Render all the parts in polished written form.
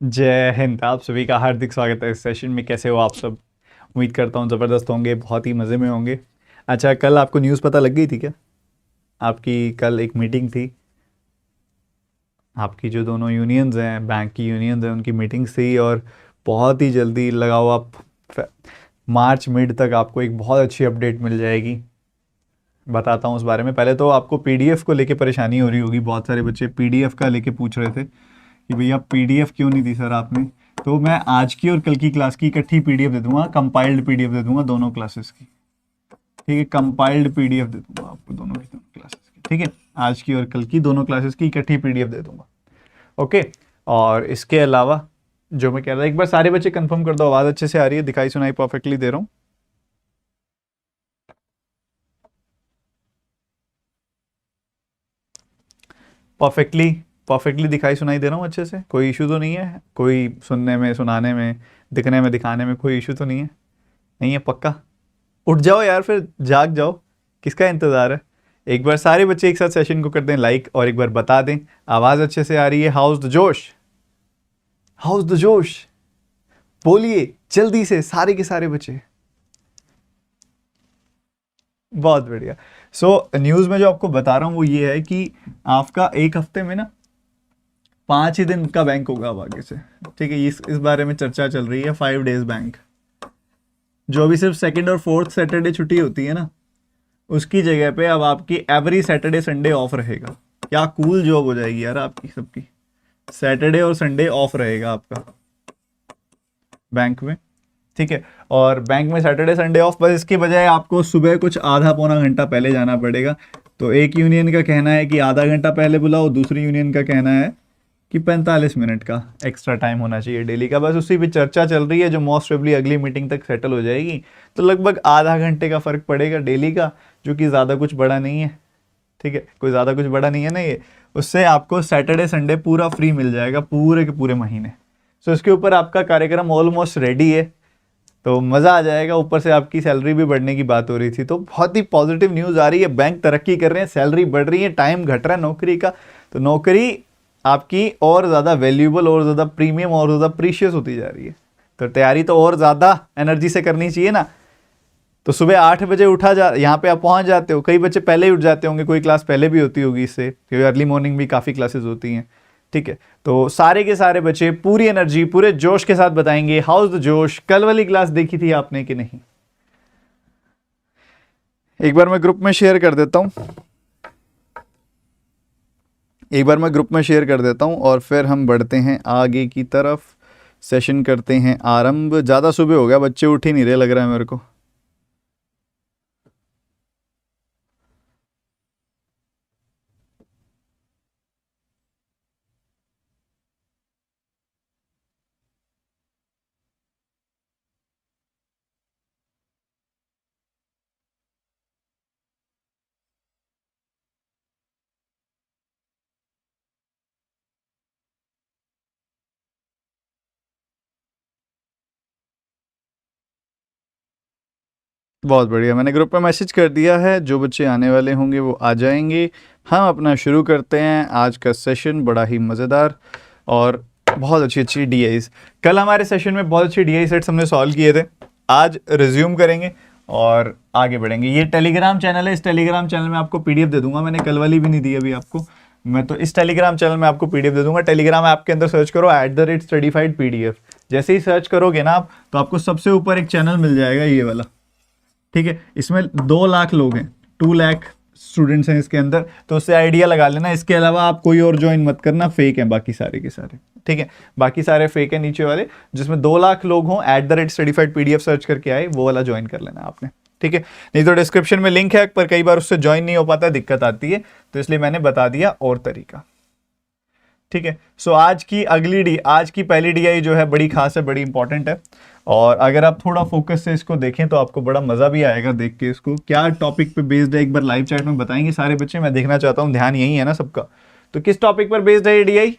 जय हिंद। आप सभी का हार्दिक स्वागत है इस सेशन में। कैसे हो आप सब? उम्मीद करता हूँ ज़बरदस्त होंगे, बहुत ही मज़े में होंगे। अच्छा, कल आपको न्यूज़ पता लग गई थी क्या? आपकी कल एक मीटिंग थी। आपकी जो दोनों यूनियंस हैं, बैंक की यूनियंस हैं, उनकी मीटिंग्स थी और बहुत ही जल्दी लगाओ आप मार्च मिड तक आपको एक बहुत अच्छी अपडेट मिल जाएगी। बताता हूँ उस बारे में। पहले तो आपको पीडीएफ को लेके परेशानी हो रही होगी, बहुत सारे बच्चे पीडीएफ का लेके पूछ रहे थे कि भैया पीडीएफ क्यों नहीं दी सर आपने। तो मैं आज की और कल की क्लास की इकट्ठी पीडीएफ दे दूंगा, कंपाइल्ड पीडीएफ दे दूंगा दोनों क्लासेस की। ठीक है, कंपाइल्ड पीडीएफ दे दूंगा आपको दोनों की दोनों क्लासेस की। ठीक है, आज की और कल की दोनों क्लासेस की इकट्ठी पीडीएफ दे दूंगा। ओके। और इसके अलावा जो मैं कह रहा था, एक बार सारे बच्चे कंफर्म कर दो आवाज़ अच्छे से आ रही है, दिखाई सुनाई परफेक्टली दे रहा हूँ। परफेक्टली परफेक्टली दिखाई सुनाई दे रहा हूँ अच्छे से? कोई इशू तो नहीं है? कोई सुनने में, सुनाने में, दिखने में, दिखाने में कोई इशू तो नहीं है? नहीं है पक्का? उठ जाओ यार, फिर जाग जाओ, किसका इंतज़ार है? एक बार सारे बच्चे एक साथ सेशन को कर दें लाइक और एक बार बता दें आवाज़ अच्छे से आ रही है। हाउस द जोश, हाउस द जोश, बोलिए जल्दी से सारे के सारे बच्चे। बहुत बढ़िया। न्यूज़ में जो आपको बता रहा हूँ वो ये है कि आपका एक हफ्ते में ना 5 ही दिन का बैंक होगा अब आगे से। ठीक है, इस बारे में चर्चा चल रही है, 5 डेज बैंक। जो अभी सिर्फ सेकंड और फोर्थ सैटरडे छुट्टी होती है ना, उसकी जगह पे अब आपकी एवरी सैटरडे संडे ऑफ रहेगा। क्या कूल जॉब हो जाएगी यार आपकी सबकी। सैटरडे और संडे ऑफ रहेगा आपका बैंक में। ठीक है, और बैंक में सैटरडे संडे ऑफ, बस इसकी बजाय आपको सुबह कुछ आधा पौना घंटा पहले जाना पड़ेगा। तो एक यूनियन का कहना है कि आधा घंटा पहले बुलाओ, दूसरी यूनियन का कहना है कि 45 मिनट का एक्स्ट्रा टाइम होना चाहिए डेली का। बस उसी पे चर्चा चल रही है, जो मोस्ट प्रोबेबली अगली मीटिंग तक सेटल हो जाएगी। तो लगभग आधा घंटे का फ़र्क पड़ेगा डेली का, जो कि ज़्यादा कुछ बड़ा नहीं है। ठीक है, कोई ज़्यादा कुछ बड़ा नहीं है ना ये। उससे आपको सैटरडे संडे पूरा फ्री मिल जाएगा पूरे के पूरे महीने। इसके ऊपर आपका कार्यक्रम ऑलमोस्ट रेडी है, तो मज़ा आ जाएगा। ऊपर से आपकी सैलरी भी बढ़ने की बात हो रही थी, तो बहुत ही पॉजिटिव न्यूज़ आ रही है। बैंक तरक्की कर रहे हैं, सैलरी बढ़ रही है, टाइम घट रहा है नौकरी का, तो नौकरी आपकी और ज़्यादा वैल्यूएबल, और ज़्यादा प्रीमियम, और ज़्यादा प्रीशियस होती जा रही है। तो तैयारी तो और ज़्यादा एनर्जी से करनी चाहिए ना। तो सुबह 8 बजे उठा जा, यहाँ पे आप पहुँच जाते हो। कई बच्चे पहले ही उठ जाते होंगे, कोई क्लास पहले भी होती होगी इससे, क्योंकि अर्ली मॉर्निंग भी काफ़ी क्लासेस होती हैं। ठीक है, तो सारे के सारे बच्चे पूरी एनर्जी, पूरे जोश के साथ बताएंगे हाउस द जोश। कल वाली क्लास देखी थी आपने कि नहीं? एक बार मैं ग्रुप में शेयर कर देता हूँ, एक बार मैं ग्रुप में शेयर कर देता हूँ और फिर हम बढ़ते हैं आगे की तरफ। सेशन करते हैं आरंभ। ज़्यादा सुबह हो गया, बच्चे उठ ही नहीं रहे लग रहा है मेरे को। बहुत बढ़िया, मैंने ग्रुप पे मैसेज कर दिया है, जो बच्चे आने वाले होंगे वो आ जाएंगे। हम अपना शुरू करते हैं आज का सेशन, बड़ा ही मज़ेदार और बहुत अच्छी अच्छी डीआईज। कल हमारे सेशन में बहुत अच्छी डीआई सेट्स हमने सॉल्व किए थे। आज रिज्यूम करेंगे और आगे बढ़ेंगे। ये टेलीग्राम चैनल है, इस टेलीग्राम चैनल में आपको पीडीएफ दे दूंगा। मैंने कल वाली भी नहीं दी अभी आपको, मैं तो इस टेलीग्राम चैनल में आपको पीडीएफ दे दूंगा। टेलीग्राम ऐप के अंदर सर्च करो @studyfied PDF। जैसे ही सर्च करोगे ना आप, तो आपको सबसे ऊपर एक चैनल मिल जाएगा, ये वाला। ठीक है, इसमें 2 लाख लोग हैं, 2 लाख स्टूडेंट्स हैं इसके अंदर, तो उससे आइडिया लगा लेना। इसके अलावा आप कोई और ज्वाइन मत करना, फेक हैं बाकी सारे के सारे। ठीक है, बाकी सारे फेक हैं नीचे वाले। जिसमें 2 लाख लोग हों, @studyfied PDF सर्च करके आए, वो वाला ज्वाइन कर लेना आपने। ठीक है, नहीं तो डिस्क्रिप्शन में लिंक है, पर कई बार उससे ज्वाइन नहीं हो पाता, दिक्कत आती है, तो इसलिए मैंने बता दिया और तरीका। ठीक है, आज की पहली डीआई जो है बड़ी खास है, बड़ी इंपॉर्टेंट है। और अगर आप थोड़ा फोकस से इसको देखें तो आपको बड़ा मजा भी आएगा देख के इसको। क्या टॉपिक पे बेस्ड है, एक बार लाइव चैट में बताएंगे सारे बच्चे, मैं देखना चाहता हूँ, ध्यान यही है ना सबका। तो किस टॉपिक पर बेस्ड है ये डीआई?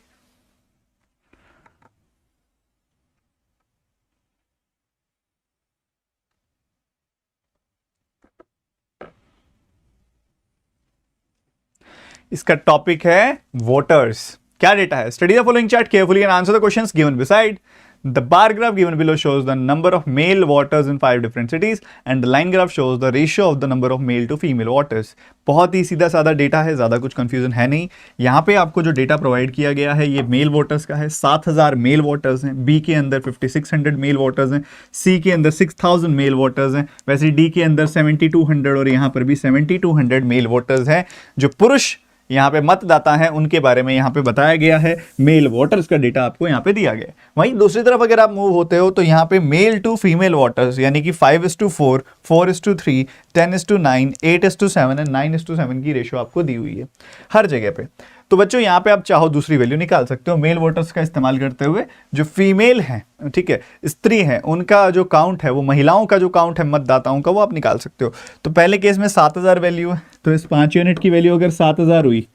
इसका टॉपिक है वोटर्स। क्या डेटा है? Study the following chart carefully and answer the questions given beside. The bar graph given below shows the number of male waters in 5 different cities and the line graph shows the ratio of the number of male to female waters. बहुत ही सीधा साधा data है, ज़्यादा कुछ confusion है नहीं. यहाँ पे आपको जो डेटा प्रोवाइड किया गया है ये मेल वोटर्स का है. 7000 मेल वोटर्स हैं. बी के अंदर 5600 मेल वोटर्स हैं. सी के अंदर 6000 मेल वोटर्स हैं. वैसे डी के अंदर 7200 और यहाँ पर भी 7200 मेल वोटर्स हैं. जो पुरुष यहाँ पे मतदाता हैं उनके बारे में यहाँ पे बताया गया है. मेल वोटर्स का डेटा आपको यहाँ पे दिया गया है. वहीं दूसरी तरफ अगर आप मूव होते हो तो यहाँ पे मेल टू फीमेल वोटर्स यानी कि 5:4, 4:3, 10:9, 8:7 एंड 9:7 की रेशो आपको दी हुई है हर जगह पे. तो बच्चों यहाँ पे आप चाहो दूसरी वैल्यू निकाल सकते हो मेल वोटर्स का इस्तेमाल करते हुए. जो फीमेल हैं, ठीक है, स्त्री हैं, उनका जो काउंट है, वो महिलाओं का जो काउंट है मतदाताओं का, वो आप निकाल सकते हो. तो पहले केस में 7000 वैल्यू है, तो इस 5 यूनिट की वैल्यू अगर 7000 हुई,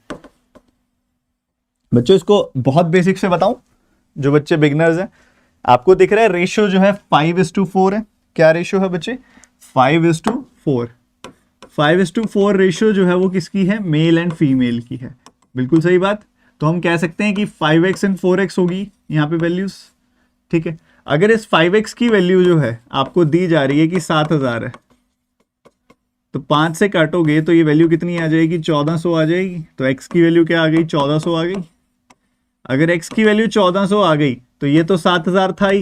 बच्चों इसको बहुत बेसिक से बताऊं, जो बच्चे बिगनर्स हैं, आपको दिख रहा है रेशियो जो है 5:4 है. क्या रेशियो है बच्चे? 5:4. 5:4 रेशियो जो है वो किसकी है? मेल एंड फीमेल की है. बिल्कुल सही बात. तो हम कह सकते हैं कि 5x एंड 4x होगी यहाँ पे वैल्यूज. ठीक है, अगर इस 5x की वैल्यू जो है आपको दी जा रही है कि 7000 है, तो 5 से काटोगे तो ये वैल्यू कितनी आ जाएगी? 1400 आ जाएगी. तो x की वैल्यू क्या आ गई? 1400 आ गई. अगर x की वैल्यू 1400 आ गई तो ये तो 7000 था ही,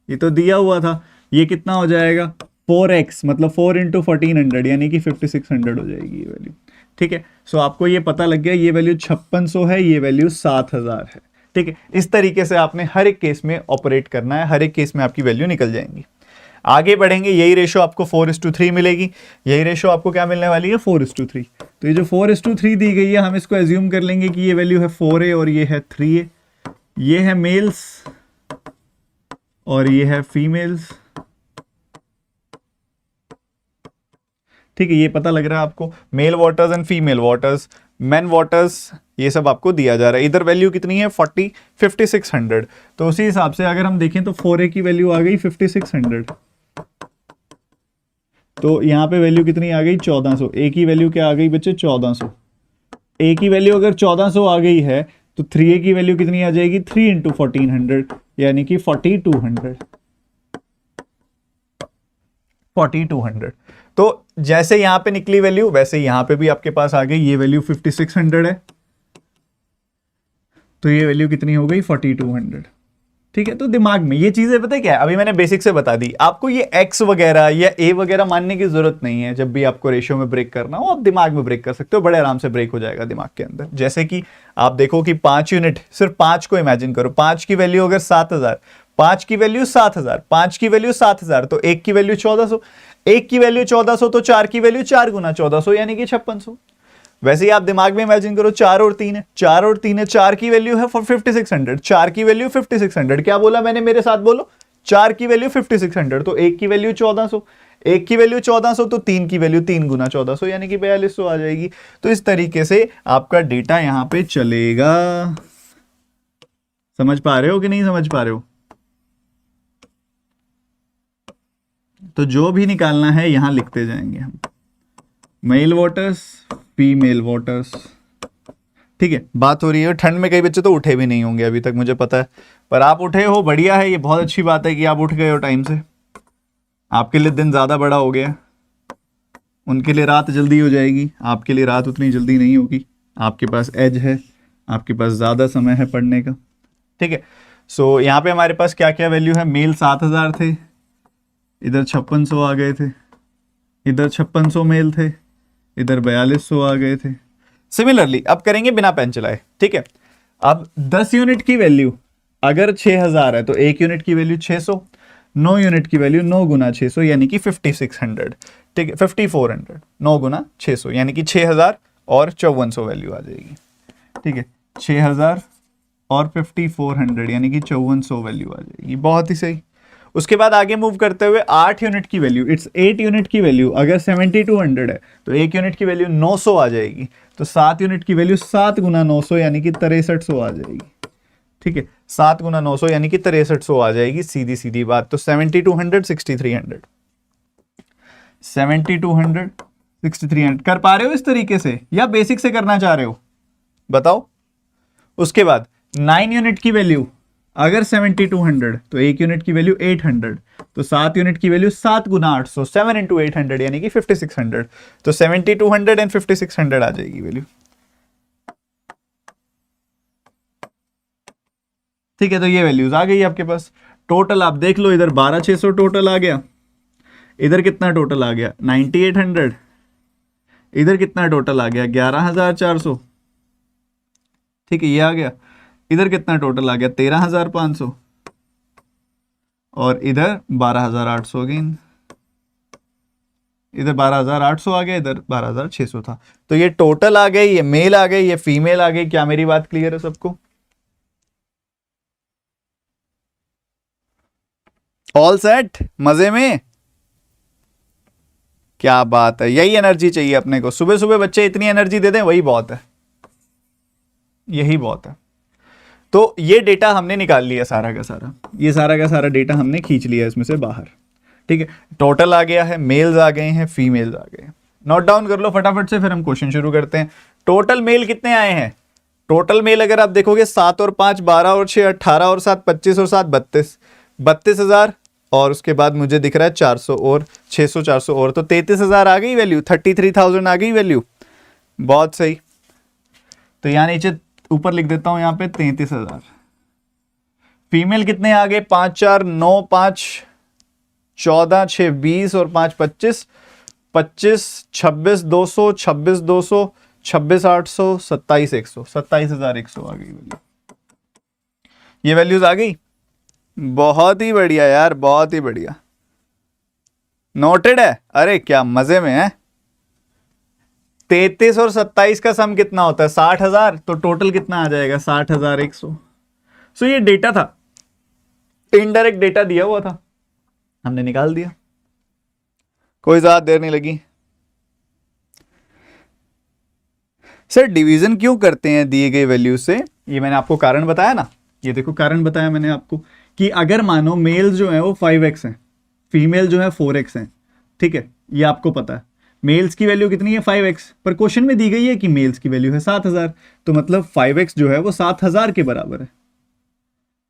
ये तो दिया हुआ था. ये कितना हो जाएगा? 4x, मतलब 4 × 1400 यानी कि 5600 हो जाएगी ये वैल्यू. ठीक है, सो आपको ये पता लग गया ये वैल्यू 5600 है, ये वैल्यू 7000 है. ठीक है, इस तरीके से आपने हर एक केस में ऑपरेट करना है. हर एक केस में आपकी वैल्यू निकल जाएंगी. आगे बढ़ेंगे, यही रेशो आपको 4:3 मिलेगी. यही रेशो आपको क्या मिलने वाली है? 4:3. तो ये जो 4:3 दी गई है, हम इसको एज्यूम कर लेंगे कि ये वैल्यू है 4a और ये है 3a. ये है मेल्स और ये है फीमेल्स. ठीक है, ये पता लग रहा है आपको. Male voters and female voters, main voters, ये सब आपको दिया जा रहा है. इधर वैल्यू कितनी है? 5600. तो उसी हिसाब से अगर हम देखें तो 4a की वैल्यू आ गई 5600. तो यहाँ पे वैल्यू कितनी आ गई? 1400. a की वैल्यू क्या आ गई बच्चे? 1400. a की वैल्यू अगर 1400 आ गई है तो 3a की वैल्यू कितनी आ जाएगी? 3 × 1400 यानी कि 4200. 4200. तो जैसे यहां पे निकली वैल्यू वैसे यहां पे भी आपके पास आ गई. ये वैल्यू 5600 है, तो ये वैल्यू कितनी हो गई? 4200. ठीक है, तो दिमाग में ये चीजें पता है क्या है, अभी मैंने बेसिक से बता दी आपको. ये x वगैरह या a वगैरह मानने की जरूरत नहीं है. जब भी आपको रेशियो में ब्रेक करना हो, आप दिमाग में ब्रेक कर सकते हो. बड़े आराम से ब्रेक हो जाएगा दिमाग के अंदर. जैसे कि आप देखो कि 5 यूनिट, सिर्फ 5 को इमेजिन करो. 5 की वैल्यू अगर 7000, 5 की वैल्यू 7000, 5 की वैल्यू 7000, तो 1 की वैल्यू 1400. 1 की वैल्यू 1400 तो 4 की वैल्यू 4 × 1400 यानी कि 5600. वैसे ही आप दिमाग में इमेजिन करो 4 और 3 है, 4 और 3 है, 4 की वैल्यू है 5600, 4 की वैल्यू 5600. क्या बोला मैंने? मेरे साथ बोलो. 4 की वैल्यू 5600, तो 1 की वैल्यू 1400, 1 की वैल्यू 1400, तो 3 की वैल्यू 3 × 1400 यानी कि 4200 आ जाएगी. तो इस तरीके से आपका डेटा यहां पे चलेगा. समझ पा रहे हो कि नहीं समझ पा रहे हो? तो जो भी निकालना है यहां लिखते जाएंगे हम. Male voters, female voters. ठीक है, बात हो रही है. ठंड में कई बच्चे तो उठे भी नहीं होंगे अभी तक, मुझे पता है, पर आप उठे हो, बढ़िया है. ये बहुत अच्छी बात है कि आप उठ गए हो टाइम से. आपके लिए दिन ज़्यादा बड़ा हो गया, उनके लिए रात जल्दी हो जाएगी, आपके लिए रात उतनी जल्दी नहीं होगी. आपके पास एज है, आपके पास ज़्यादा समय है पढ़ने का. ठीक है, सो यहाँ पे हमारे पास क्या क्या वैल्यू है? मेल 7000 थे, इधर 5600 आ गए थे, इधर 5600 मेल थे, इधर 4200 आ गए थे. सिमिलरली अब करेंगे बिना पेन चलाए. ठीक है, अब 10 यूनिट की वैल्यू अगर 6000 है तो 1 यूनिट की वैल्यू 600, 9 यूनिट की वैल्यू 9 × 600 यानी कि 5600. ठीक है, 5400, 9 × 600 यानी कि 6000 और 5400 वैल्यू आ जाएगी. ठीक है, 6000 और 5400 यानी कि 5400 वैल्यू आ जाएगी. बहुत ही सही. उसके बाद आगे मूव करते हुए 8 यूनिट की वैल्यू, इट्स 8 यूनिट की वैल्यू अगर 7200 है तो 1 यूनिट की वैल्यू 900 आ जाएगी. तो 7 यूनिट की वैल्यू 7 × 900 यानी कि 6300 आ जाएगी. ठीक है, 7 × 900 यानी कि 6300 आ जाएगी. सीधी सीधी बात. तो 7200, 6300, 7200, 6300 कर पा रहे हो इस तरीके से या बेसिक से करना चाह रहे हो? बताओ. उसके बाद 9 यूनिट की वैल्यू अगर 7200 तो 1 यूनिट की वैल्यू 800, तो 7 यूनिट की वैल्यू 7 गुना 800, 7 इंटू 800 यानी कि 5600, तो 7200 एंड 5600 आ जाएगी वैल्यू। ठीक है, तो ये वैल्यूज आ गई आपके पास। टोटल आप देख लो, इधर 12600 टोटल आ गया, इधर कितना टोटल आ गया 9800, इधर कितना टोटल आ गया 11400। ठीक है, ये आ गया। इधर कितना टोटल आ गया 13500, और इधर 12800 अगेन, इधर 12800 आ गया, इधर 12600 था। तो ये टोटल आ गई, ये मेल आ गई, ये फीमेल आ गई। क्या मेरी बात क्लियर है सबको? ऑल सेट, मजे में? क्या बात है, यही एनर्जी चाहिए अपने को। सुबह सुबह बच्चे इतनी एनर्जी दे दें वही बहुत है, यही बहुत है। तो ये डेटा हमने निकाल लिया सारा का सारा, ये सारा का सारा डेटा हमने खींच लिया इसमें से बाहर। ठीक है, टोटल आ गया है, मेल्स आ गए हैं, फीमेल्स आ गए हैं। नोट डाउन कर लो फटाफट से, फिर हम क्वेश्चन शुरू करते हैं। टोटल मेल कितने आए हैं? टोटल मेल अगर आप देखोगे 7 और 5 12 और 6 18 और 7 25 और 7 32, 32,000, और उसके बाद मुझे दिख रहा है 400 और 600 400 और, तो 33,000 आ गई वैल्यू, 33,000 आ गई वैल्यू। बहुत सही। तो यहाँ नीचे ऊपर लिख देता हूं यहाँ पे 33,000। फीमेल कितने आ गए? 5 4 9 5 14 6 20 और 5 25, 25 26 200, 26 200, 26 800, 27 100, 27,100 आ गई वैल्यू। ये वैल्यूज आ गई। बहुत ही बढ़िया यार, बहुत ही बढ़िया। नोटेड है? अरे क्या मजे में है। 33 और 27 का सम कितना होता है? 60,000। तो टोटल कितना आ जाएगा? 60,100। सो ये डेटा था, इनडायरेक्ट डेटा दिया हुआ था, हमने निकाल दिया, कोई ज्यादा देर नहीं लगी। सर डिवीजन क्यों करते हैं दिए गए वैल्यू से? ये मैंने आपको कारण बताया ना, ये देखो कारण बताया मैंने आपको कि अगर मानो मेल जो है वो 5x है, फीमेल जो है 4x है। ठीक है, ये आपको पता है। मेल्स की वैल्यू कितनी है? 5x, पर क्वेश्चन में दी गई है कि मेल्स की वैल्यू है 7,000, तो मतलब 5x जो है वो 7,000 के बराबर है।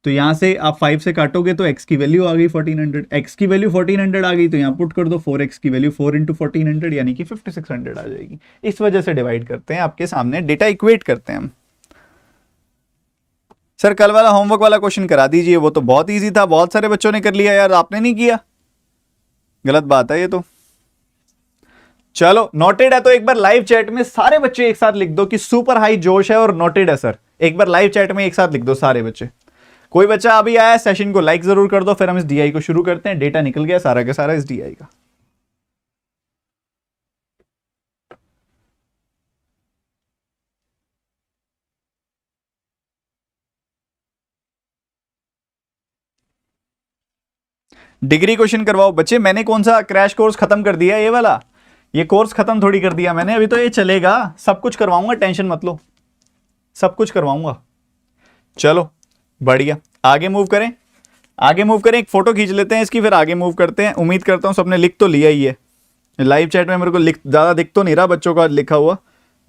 तो यहां से आप 5 से काटोगे तो x की वैल्यू आ गई 1400, x की वैल्यू 1400 आ गई, तो यहां पुट कर दो 4x की वैल्यू 4 इंटू 1400 यानी कि 5600 आ जाएगी। इस वजह से डिवाइड करते हैं, आपके सामने डेटा इक्वेट करते हैं हम। सर कल वाला होमवर्क वाला क्वेश्चन करा दीजिए, वो तो बहुत इजी था, बहुत सारे बच्चों ने कर लिया यार, आपने नहीं किया, गलत बात है ये तो। चलो नोटेड है तो एक बार लाइव चैट में सारे बच्चे एक साथ लिख दो कि सुपर हाई जोश है और नोटेड है सर। एक बार लाइव चैट में एक साथ लिख दो सारे बच्चे। कोई बच्चा अभी आया सेशन को लाइक जरूर कर दो, फिर हम इस डीआई को शुरू करते हैं। डेटा निकल गया सारा का सारा इस डीआई का। डिग्री क्वेश्चन करवाओ बच्चे। मैंने कौन सा क्रैश कोर्स खत्म कर दिया? ये वाला, ये कोर्स खत्म थोड़ी कर दिया मैंने, अभी तो ये चलेगा, सब कुछ करवाऊंगा, टेंशन मत लो, सब कुछ करवाऊंगा। चलो बढ़िया, आगे मूव करें, आगे मूव करें। एक फोटो खींच लेते हैं इसकी, फिर आगे मूव करते हैं। उम्मीद करता हूं सबने लिख तो लिया ही है। लाइव चैट में मेरे को लिख ज़्यादा दिख तो नहीं रहा बच्चों का लिखा हुआ,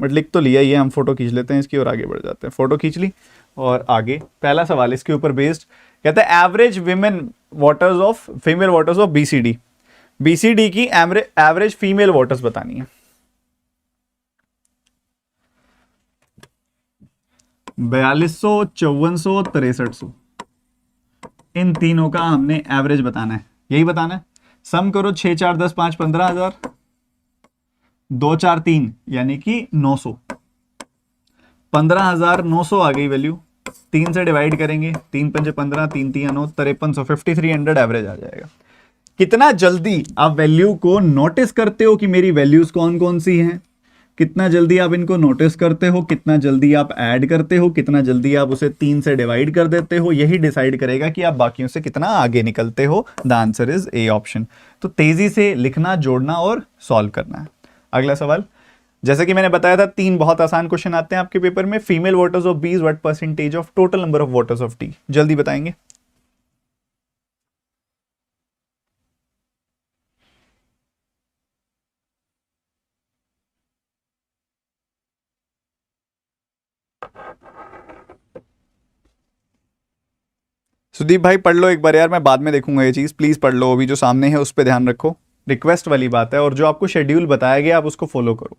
बट लिख तो लिया ही है। हम फोटो खींच लेते हैं इसकी और आगे बढ़ जाते हैं। फोटो खींच ली और आगे पहला सवाल इसके ऊपर बेस्ड कहता है average women waters of female waters of BCD. BCD की एवरेज फीमेल वाटर्स बतानी है। 4200, 5400, 6300, इन तीनों का हमने एवरेज बताना है, यही बताना है। सम करो 6 4 10 5 15,000, 2 4 3 यानी कि 900, 15,900 आ गई वैल्यू। 3 से डिवाइड करेंगे, 3 पंजे 15, 3 3 9, 5300, 5300 एवरेज आ जाएगा। कितना जल्दी आप वैल्यू को नोटिस करते हो कि मेरी वैल्यूज कौन कौन सी हैं, कितना जल्दी आप इनको नोटिस करते हो, कितना जल्दी आप ऐड करते हो, कितना जल्दी आप उसे 3 से डिवाइड कर देते हो, यही डिसाइड करेगा कि आप बाकियों से कितना आगे निकलते हो। The answer is A option. तो तेजी से लिखना, जोड़ना और सॉल्व करना है। अगला सवाल, जैसे कि मैंने बताया था 3 बहुत आसान क्वेश्चन आते हैं आपके पेपर में। फीमेल वोटर्स ऑफ बीज what percentage of total number of voters of T? जल्दी बताएंगे। सुदीप भाई पढ़ लो एक बार यार, मैं बाद में देखूंगा ये चीज़, प्लीज़ पढ़ लो, अभी जो सामने है उस पर ध्यान रखो, रिक्वेस्ट वाली बात है, और जो आपको शेड्यूल बताया गया आप उसको फॉलो करो।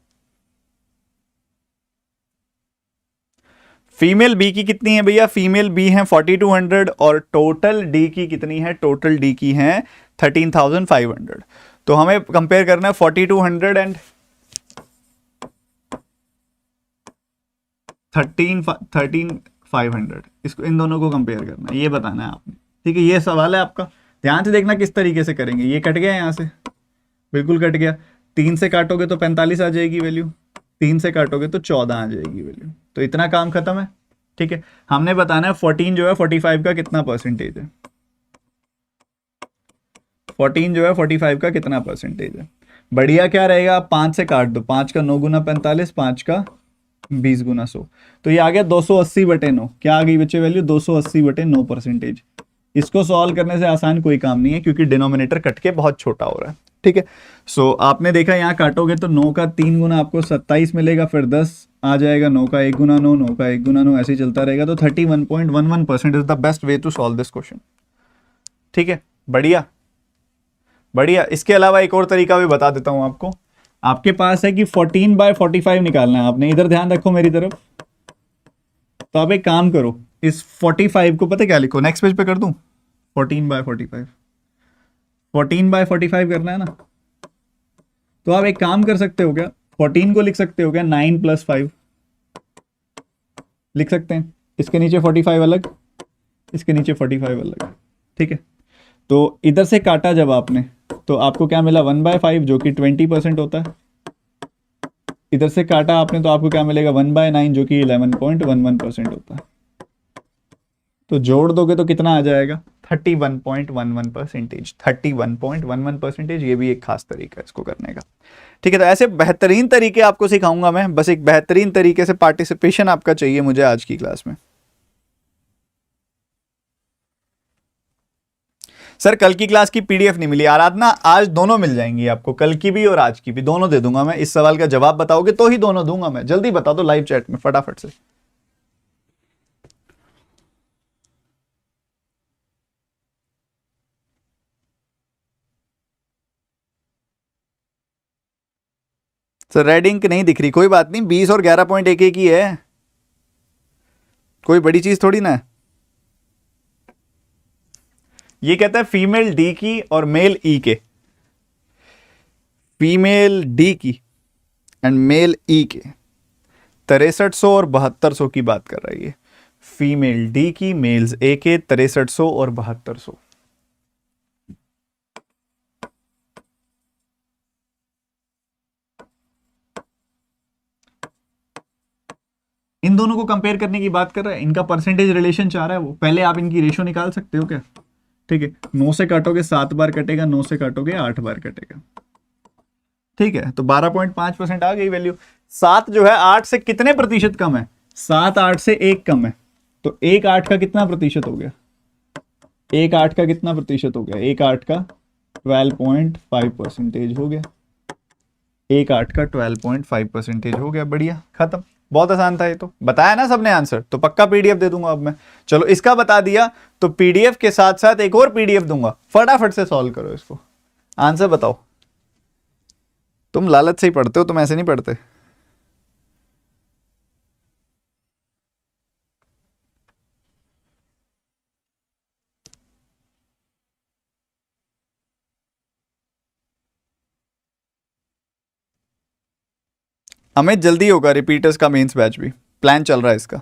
फीमेल बी की कितनी है भैया? फीमेल बी है 4200 और टोटल डी की कितनी है? टोटल डी की है 13500। तो हमें कंपेयर करना है 4200 एंड 13500, इसको इन दोनों को कंपेयर करना है, ये बताना है आपने, ठीक है? ये सवाल है आपका, ध्यान से देखना किस तरीके से करेंगे। ये कट गया यहाँ से, बिल्कुल कट गया। 3 से काटोगे तो 45 आ जाएगी वैल्यू, 3 से काटोगे तो 14 आ जाएगी वैल्यू, तो इतना काम खत्म है, ठीक है? हमने बताना है 14 जो है 45 का कितना परसेंटेज है, 14 जो है 45 का कितना परसेंटेज है। बढ़िया क्या रहेगा, आप 5 से काट दो, 5 का 9 गुना 45, 5 का 20 गुना 100, तो ये आ गया 280/9। क्या आ गई बच्चे वैल्यू? 280/9%। इसको सॉल्व करने से आसान कोई काम नहीं है, क्योंकि डिनोमिनेटर कट के बहुत छोटा हो रहा है, ठीक है? सो आपने देखा यहाँ काटोगे तो 9 का 3 गुना आपको 27 मिलेगा, फिर 10 आ जाएगा, 9 का 1 गुना 9, 9 का 1 गुना 9, ऐसे ही चलता रहेगा। तो 31.11% is the best way to solve this question, ठीक है? बढ़िया बढ़िया। इसके अलावा एक और तरीका भी बता देता हूं आपको। आपके पास है कि 14/45 निकालना है आपने, इधर ध्यान रखो मेरी तरफ। तो आप एक काम करो, इस 45 को पता क्या लिखो, नेक्स्ट पेज पे कर दूं, 14/45, 14/45 करना है ना। तो आप एक काम कर सकते हो क्या, 14 को लिख सकते हो क्या 9 + 5 लिख सकते हैं, इसके नीचे 45 अलग, इसके नीचे 45 अलग, ठीक है? तो इधर से काटा जब आपने, तो आपको क्या मिला 1/5 जो कि 20% होता है। इधर से काटा आपने तो आपको क्या मिलेगा 1/9 जो कि 11.11% होता है। तो जोड़ दोगे तो कितना आ जाएगा 31.11%, 31.11%। ये भी एक खास तरीका है इसको करने का, ठीक है? तो ऐसे बेहतरीन तरीके आपको सिखाऊंगा मैं, बस एक बेहतरीन तरीके से पार्टिसिपेशन आपका चाहिए मुझे आज की क्लास में। सर कल की क्लास की पीडीएफ नहीं मिली आराधना, आज दोनों मिल जाएंगी आपको, कल की भी और आज की भी, दोनों दे दूंगा मैं। इस सवाल का जवाब बताओगे तो ही दोनों दूंगा मैं, जल्दी बता दो लाइव चैट में फटाफट से। सर रेड इंक नहीं दिख रही, कोई बात नहीं, 20 और 11.11 ही है, कोई बड़ी चीज थोड़ी ना है। ये कहता है फीमेल डी की और मेल ई के, फीमेल डी की एंड मेल ई के 6300 और 7200 की बात कर रही है। फीमेल डी की, मेल्स ए के 6300 और 7200। इन दोनों को कंपेयर करने की बात कर रहा है, इनका परसेंटेज रिलेशन चाह रहा है वो। पहले आप इनकी रेशो निकाल सकते हो क्या, ठीक है? 9 से काटोगे 7 बार कटेगा, 9 से काटोगे 8 बार कटेगा, ठीक है? तो 12.5% आ गई वैल्यू। 7 जो है 8 से कितने प्रतिशत कम है? 7 8 से 1 कम है, तो 1 8 का कितना प्रतिशत हो गया? 1 8 का कितना प्रतिशत हो गया? 1 8 का 12.5% हो गया, 1 8 का 12.5% हो गया। बढ़िया, खत्म, बहुत आसान था ये तो, बताया ना सबने आंसर, तो पक्का पीडीएफ दे दूंगा अब मैं। चलो इसका बता दिया, तो पीडीएफ के साथ साथ एक और पीडीएफ दूंगा, फटाफट से सॉल्व करो इसको, आंसर बताओ। तुम लालच से ही पढ़ते हो, तुम ऐसे नहीं पढ़ते। अमित जल्दी होगा रिपीटर्स का मेंस बैच भी, प्लान चल रहा है इसका।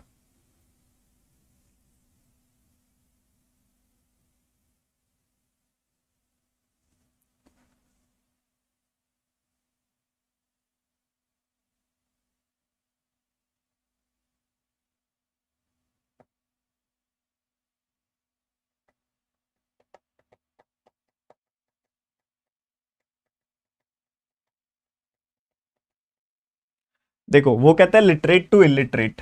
देखो वो कहता है लिटरेट टू इलिटरेट,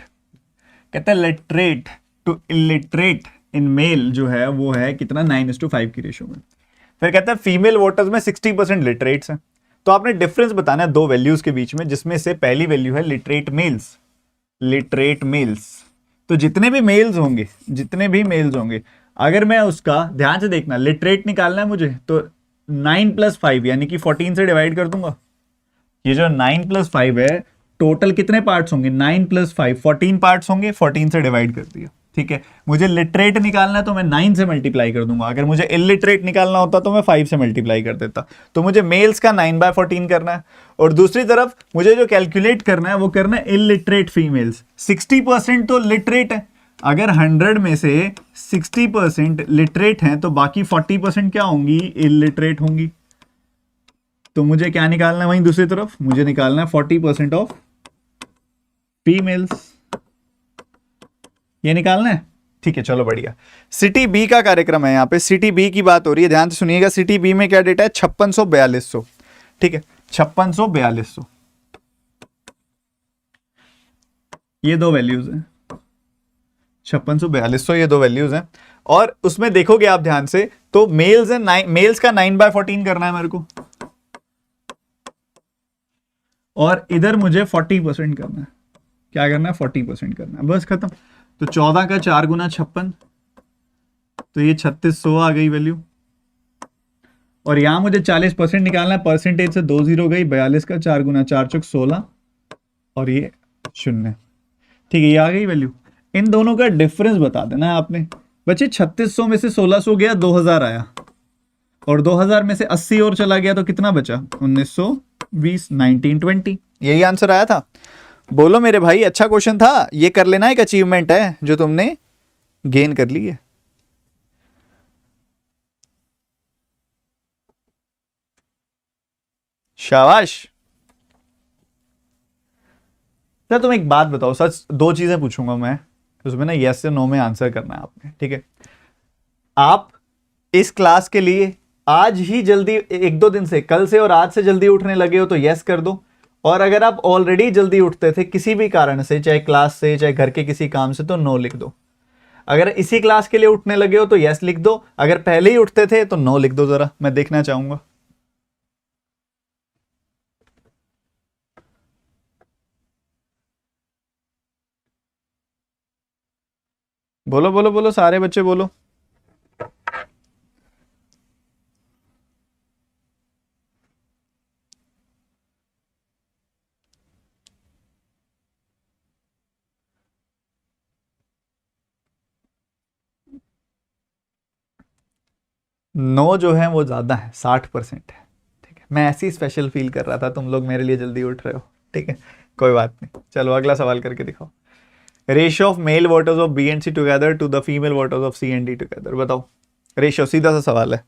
कहता है literate to illiterate in male जो है वो है कितना 9:5 की रेशो में। फिर कहता है फीमेल वोटर्स में 60% लिटरेट्स हैं। तो आपने डिफरेंस बताना है दो वैल्यूज के बीच में, जिसमें से पहली वैल्यू है लिटरेट मेल्स, लिटरेट मेल्स। तो जितने भी मेल्स होंगे, जितने भी मेल्स होंगे अगर मैं उसका ध्यान से देखना, लिटरेट निकालना है मुझे, तो 9 + 5 यानी कि 14 से डिवाइड कर दूंगा। ये जो 9 + 5 है, टोटल कितने पार्ट्स होंगे? 9 + 5 14 पार्ट्स होंगे, 14 से डिवाइड कर दिया। ठीक है, मुझे लिटरेट निकालना है तो मैं 9 से मल्टीप्लाई कर दूंगा। अगर मुझे इलिटरेट निकालना होता तो मैं 5 से मल्टीप्लाई कर देता। तो मुझे मेल्स का 9/14 करना है, और दूसरी तरफ मुझे जो कैलकुलेट करना है वो करना है इलिटरेट फीमेल्स। 60% तो लिटरेट है। अगर 100 में से 60% लिटरेट हैं तो बाकी 40% क्या होंगी? इलिटरेट होंगी। तो मुझे क्या निकालना है? वहीं दूसरी तरफ मुझे निकालना है 40% ऑफ फीमेल्स। ये निकालना है। ठीक है, चलो बढ़िया। सिटी बी का कार्यक्रम है, यहाँ पे सिटी बी की बात हो रही है, ध्यान से सुनिएगा। सिटी बी में क्या डेटा है? 5600 4200। ठीक है, 5600 4200, ये दो वैल्यूज हैं। 5600 4200 ये दो वैल्यूज हैं। और उसमें देखोगे आप ध्यान से, तो मेल्स है, मेल्स का 9/14 करना है मेरे को, और इधर मुझे 40% करना है। क्या करना है? 40% करना है, बस खत्म। तो 14 का 4 गुना 56, तो ये 3600 आ गई वैल्यू। और यहां मुझे 40% निकालना है, परसेंटेज से 2 0 गई। 42 का 4 गुना 4 चौक 16, और ये 0। ठीक है, ये आ गई वैल्यू। इन दोनों का डिफरेंस बता देना है आपने। बच्चे 3600 में से 1600 गया, 2000 आया, और 2000 में से 80 और चला गया तो कितना बचा? 1920, 1920। यही आंसर आया था। बोलो मेरे भाई, अच्छा क्वेश्चन था ये, कर लेना, एक अचीवमेंट है जो तुमने गेन कर ली है। शाबाश। सर तुम एक बात बताओ, सच दो चीजें पूछूंगा मैं, उसमें ना यस से नो में आंसर करना है आपने। ठीक है, आप इस क्लास के लिए आज ही जल्दी, एक दो दिन से, कल से और आज से जल्दी उठने लगे हो तो यस कर दो। और अगर आप ऑलरेडी जल्दी उठते थे किसी भी कारण से, चाहे क्लास से चाहे घर के किसी काम से, तो नो लिख दो। अगर इसी क्लास के लिए उठने लगे हो तो यस लिख दो। अगर पहले ही उठते थे तो नो लिख दो, जरा मैं देखना चाहूंगा। बोलो बोलो बोलो, सारे बच्चे बोलो। नो जो है वो ज्यादा है, 60% है। ठीक है, मैं ऐसी स्पेशल फील कर रहा था, तुम लोग मेरे लिए जल्दी उठ रहे हो। ठीक है, कोई बात नहीं, चलो अगला सवाल करके दिखाओ। Ratio of male voters of B and C together to the female voters of C and D together, बताओ। रेशियो, सीधा सा सवाल है।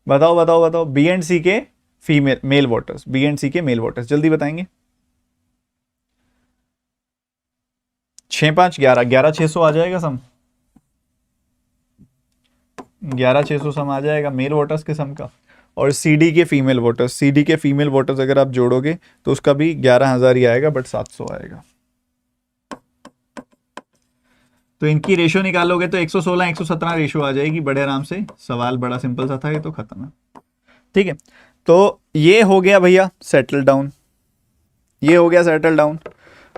बताओ बताओ बताओ, बी एंड सी के female male voters, B and C के मेल वोटर्स, जल्दी बताएंगे। 6 5 11, 11 600 आ जाएगा सम। 11 600 सम आ जाएगा मेल वोटर्स के सम का। और सीडी के फीमेल वोटर्स, सीडी के फीमेल वोटर्स अगर आप जोड़ोगे तो उसका भी 11,000 ही आएगा, बट 700 आएगा। तो इनकी रेशियो निकालोगे तो 116 117 रेशियो आ जाएगी बड़े आराम से। सवाल बड़ा सिंपल सा था, ये तो खत्म है। ठीक है, तो ये हो गया भैया सेटल डाउन, ये हो गया सेटल डाउन।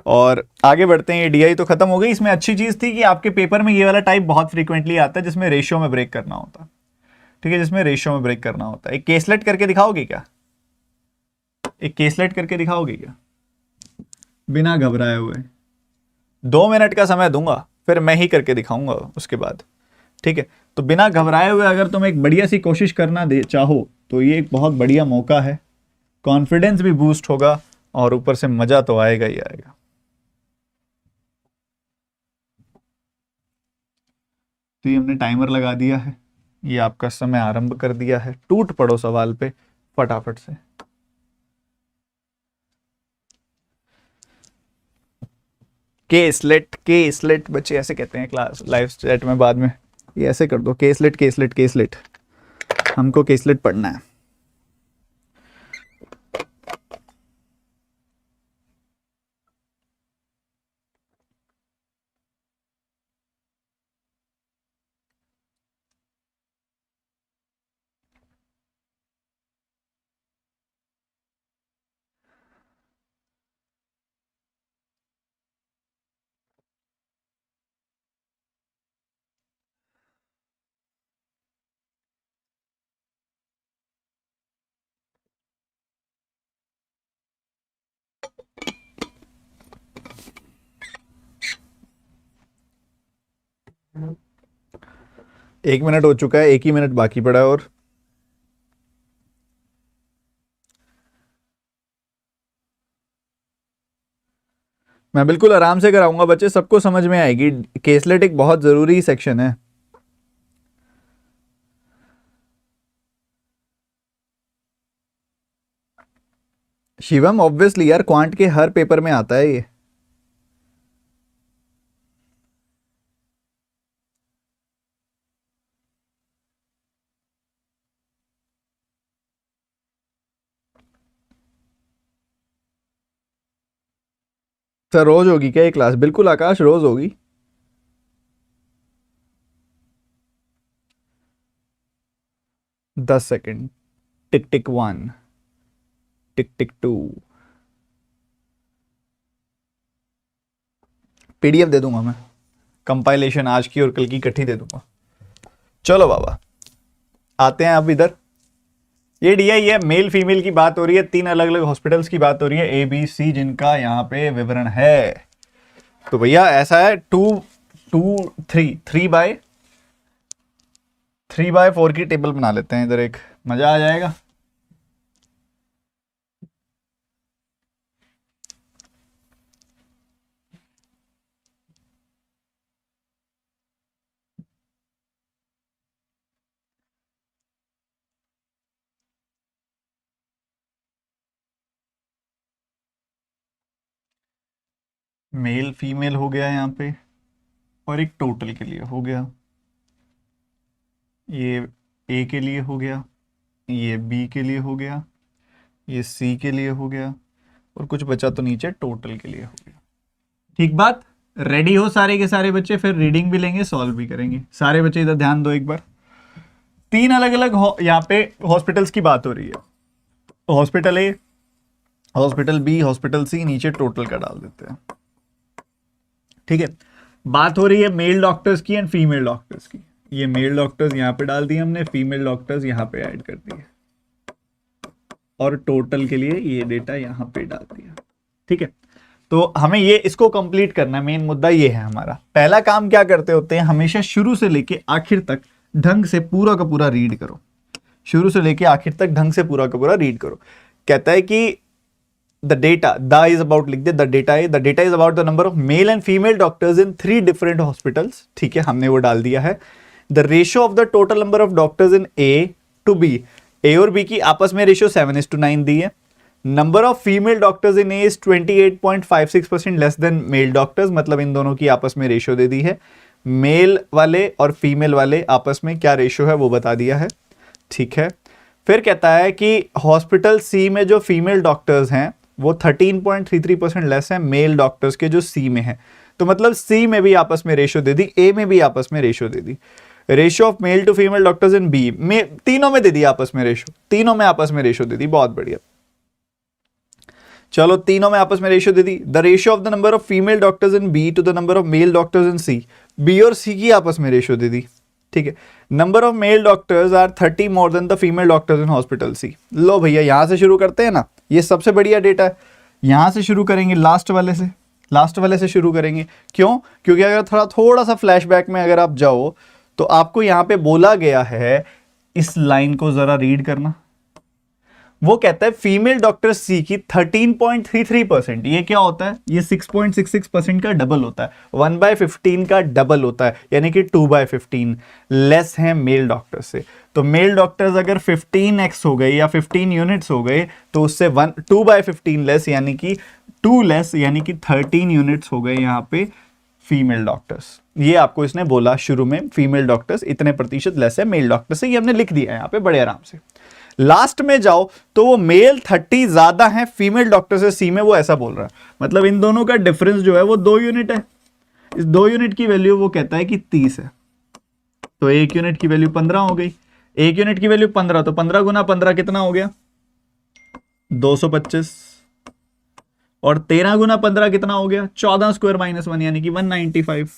और आगे बढ़ते हैं। डीआई तो खत्म हो गई। इसमें अच्छी चीज थी कि आपके पेपर में ये वाला टाइप बहुत फ्रीक्वेंटली आता है जिसमें रेशियो में ब्रेक करना होता है। ठीक है, जिसमें रेशियो में ब्रेक करना होता है। एक केसलेट करके दिखाओगे क्या? एक केसलेट करके दिखाओगे क्या, बिना घबराए हुए? 2 मिनट का समय दूंगा, फिर मैं ही करके दिखाऊंगा उसके बाद। ठीक है, तो बिना घबराए हुए अगर तुम एक बढ़िया सी कोशिश करना दे चाहो तो ये एक बहुत बढ़िया मौका है। कॉन्फिडेंस भी बूस्ट होगा और ऊपर से मजा तो आएगा ही आएगा। तो ये हमने टाइमर लगा दिया है, ये आपका समय आरंभ कर दिया है। टूट पड़ो सवाल पे फटाफट से। केसलेट, केसलेट बच्चे ऐसे कहते हैं क्लास लाइव चैट में, बाद में ये ऐसे कर दो, केसलेट केसलेट केसलेट। हमको केसलेट पढ़ना है। 1 मिनट हो चुका है, 1 ही मिनट बाकी पड़ा है। और मैं बिल्कुल आराम से कराऊंगा बच्चे, सबको समझ में आएगी। केसलेट एक बहुत जरूरी सेक्शन है। शिवम ऑब्वियसली यार, क्वांट के हर पेपर में आता है ये। सर रोज होगी क्या ये क्लास? बिल्कुल आकाश, रोज होगी। दस सेकेंड। टिक टिक 1, टिक टिक 2। पीडीएफ दे दूंगा मैं, कंपाइलेशन आज की और कल की इकट्ठी दे दूंगा। चलो बाबा, आते हैं अब इधर। ये डी आई है, मेल फीमेल की बात हो रही है, 3 अलग अलग हॉस्पिटल्स की बात हो रही है, ए बी सी, जिनका यहाँ पे विवरण है। तो भैया ऐसा है, 3x4 की टेबल बना लेते हैं इधर, एक मजा आ जाएगा। मेल फीमेल हो गया यहाँ पे, और एक टोटल के लिए हो गया। ये ए के लिए हो गया, ये बी के लिए हो गया, ये सी के लिए हो गया, और कुछ बचा तो नीचे टोटल के लिए हो गया। ठीक बात। रेडी हो सारे के सारे बच्चे? फिर रीडिंग भी लेंगे, सॉल्व भी करेंगे। सारे बच्चे इधर ध्यान दो एक बार। 3 अलग अलग यहाँ पे हॉस्पिटल्स की बात हो रही है। हॉस्पिटल ए, हॉस्पिटल बी, हॉस्पिटल सी, नीचे टोटल का डाल देते हैं। ठीक है, बात हो रही है मेल डॉक्टर्स की एंड फीमेल डॉक्टर्स की। ये मेल डॉक्टर्स यहाँ पे डाल दिए हमने, फीमेल डॉक्टर्स यहाँ पे ऐड कर दिए, और टोटल के लिए ये डेटा यहाँ पे डाल दिया। ठीक है, तो हमें ये इसको कंप्लीट करना है। मेन मुद्दा ये है हमारा। पहला काम क्या करते होते हैं, हमेशा शुरू से लेके आखिर तक ढंग से पूरा का पूरा रीड करो। शुरू से लेके आखिर तक ढंग से पूरा का पूरा रीड करो। कहता है कि the data, the is about लिख दे, the data is about the number of male and female doctors in 3 different hospitals. ठीक है, हमने वो डाल दिया है। The ratio of the total number of doctors in A to B, A और बी की आपस में रेशियो 7:9 दी है। Number of female doctors in A is 28.56% less than male doctors, मतलब इन दोनों की आपस में रेशियो दे दी है। मेल वाले और फीमेल वाले आपस में क्या रेशियो है वो बता दिया है। ठीक है, फिर कहता है कि हॉस्पिटल सी में जो फीमेल डॉक्टर्स हैं वो 13.33% लेस है मेल डॉक्टर्स के जो सी में है। तो मतलब सी में भी आपस में रेशियो दे दी, ए में भी आपस में रेशियो दे दी। Ratio of male to female doctors in B में, तीनों में दे दी आपस में रेशियो, तीनों में आपस में रेशियो दे दी। बहुत बढ़िया, चलो तीनों में आपस में रेशियो दे दी। The ratio of the number of female doctors in B to the number of male doctors in C, B और सी की आपस में रेशियो दे दी। ठीक है, number of male doctors are 30 more than the female doctors in hospital C. लो भैया यहां से शुरू करते हैं ना, ये सबसे बढ़िया डेटा है। यहां से शुरू करेंगे, लास्ट वाले से शुरू करेंगे। क्यों? क्योंकि अगर थोड़ा सा फ्लैशबैक में अगर आप जाओ तो आपको यहां पे बोला गया है, इस लाइन को जरा रीड करना। वो कहता है फीमेल डॉक्टर सी की 13.33%, ये क्या होता है? ये 6.66% का डबल होता है, 1/15 का डबल होता है, यानी कि 2/15 लेस है मेल डॉक्टर से। तो मेल डॉक्टर्स अगर 15x हो गए या 15 यूनिट्स हो गए तो उससे 2/15 लेस, यानी कि 2 लेस, यानी कि 13 यूनिट्स हो गए यहाँ पे फीमेल डॉक्टर्स। ये आपको इसने बोला शुरू में, फीमेल डॉक्टर्स इतने प्रतिशत लेस है मेल डॉक्टर से, ये हमने लिख दिया है यहाँ पे बड़े आराम से। लास्ट में जाओ तो वो मेल 30 ज्यादा है फीमेल डॉक्टर से सी में, वो ऐसा बोल रहा है। मतलब इन दोनों का डिफरेंस जो है वो 2 यूनिट है। इस 2 यूनिट की वैल्यू वो कहता है कि 30 है। तो 1 यूनिट की वैल्यू 15 हो गई। 1 यूनिट की वैल्यू 15, तो 15 गुना 15 कितना हो गया? 225। और 13 गुना 15 कितना हो गया? 14 स्क्वायर माइनस 1, यानी कि 195।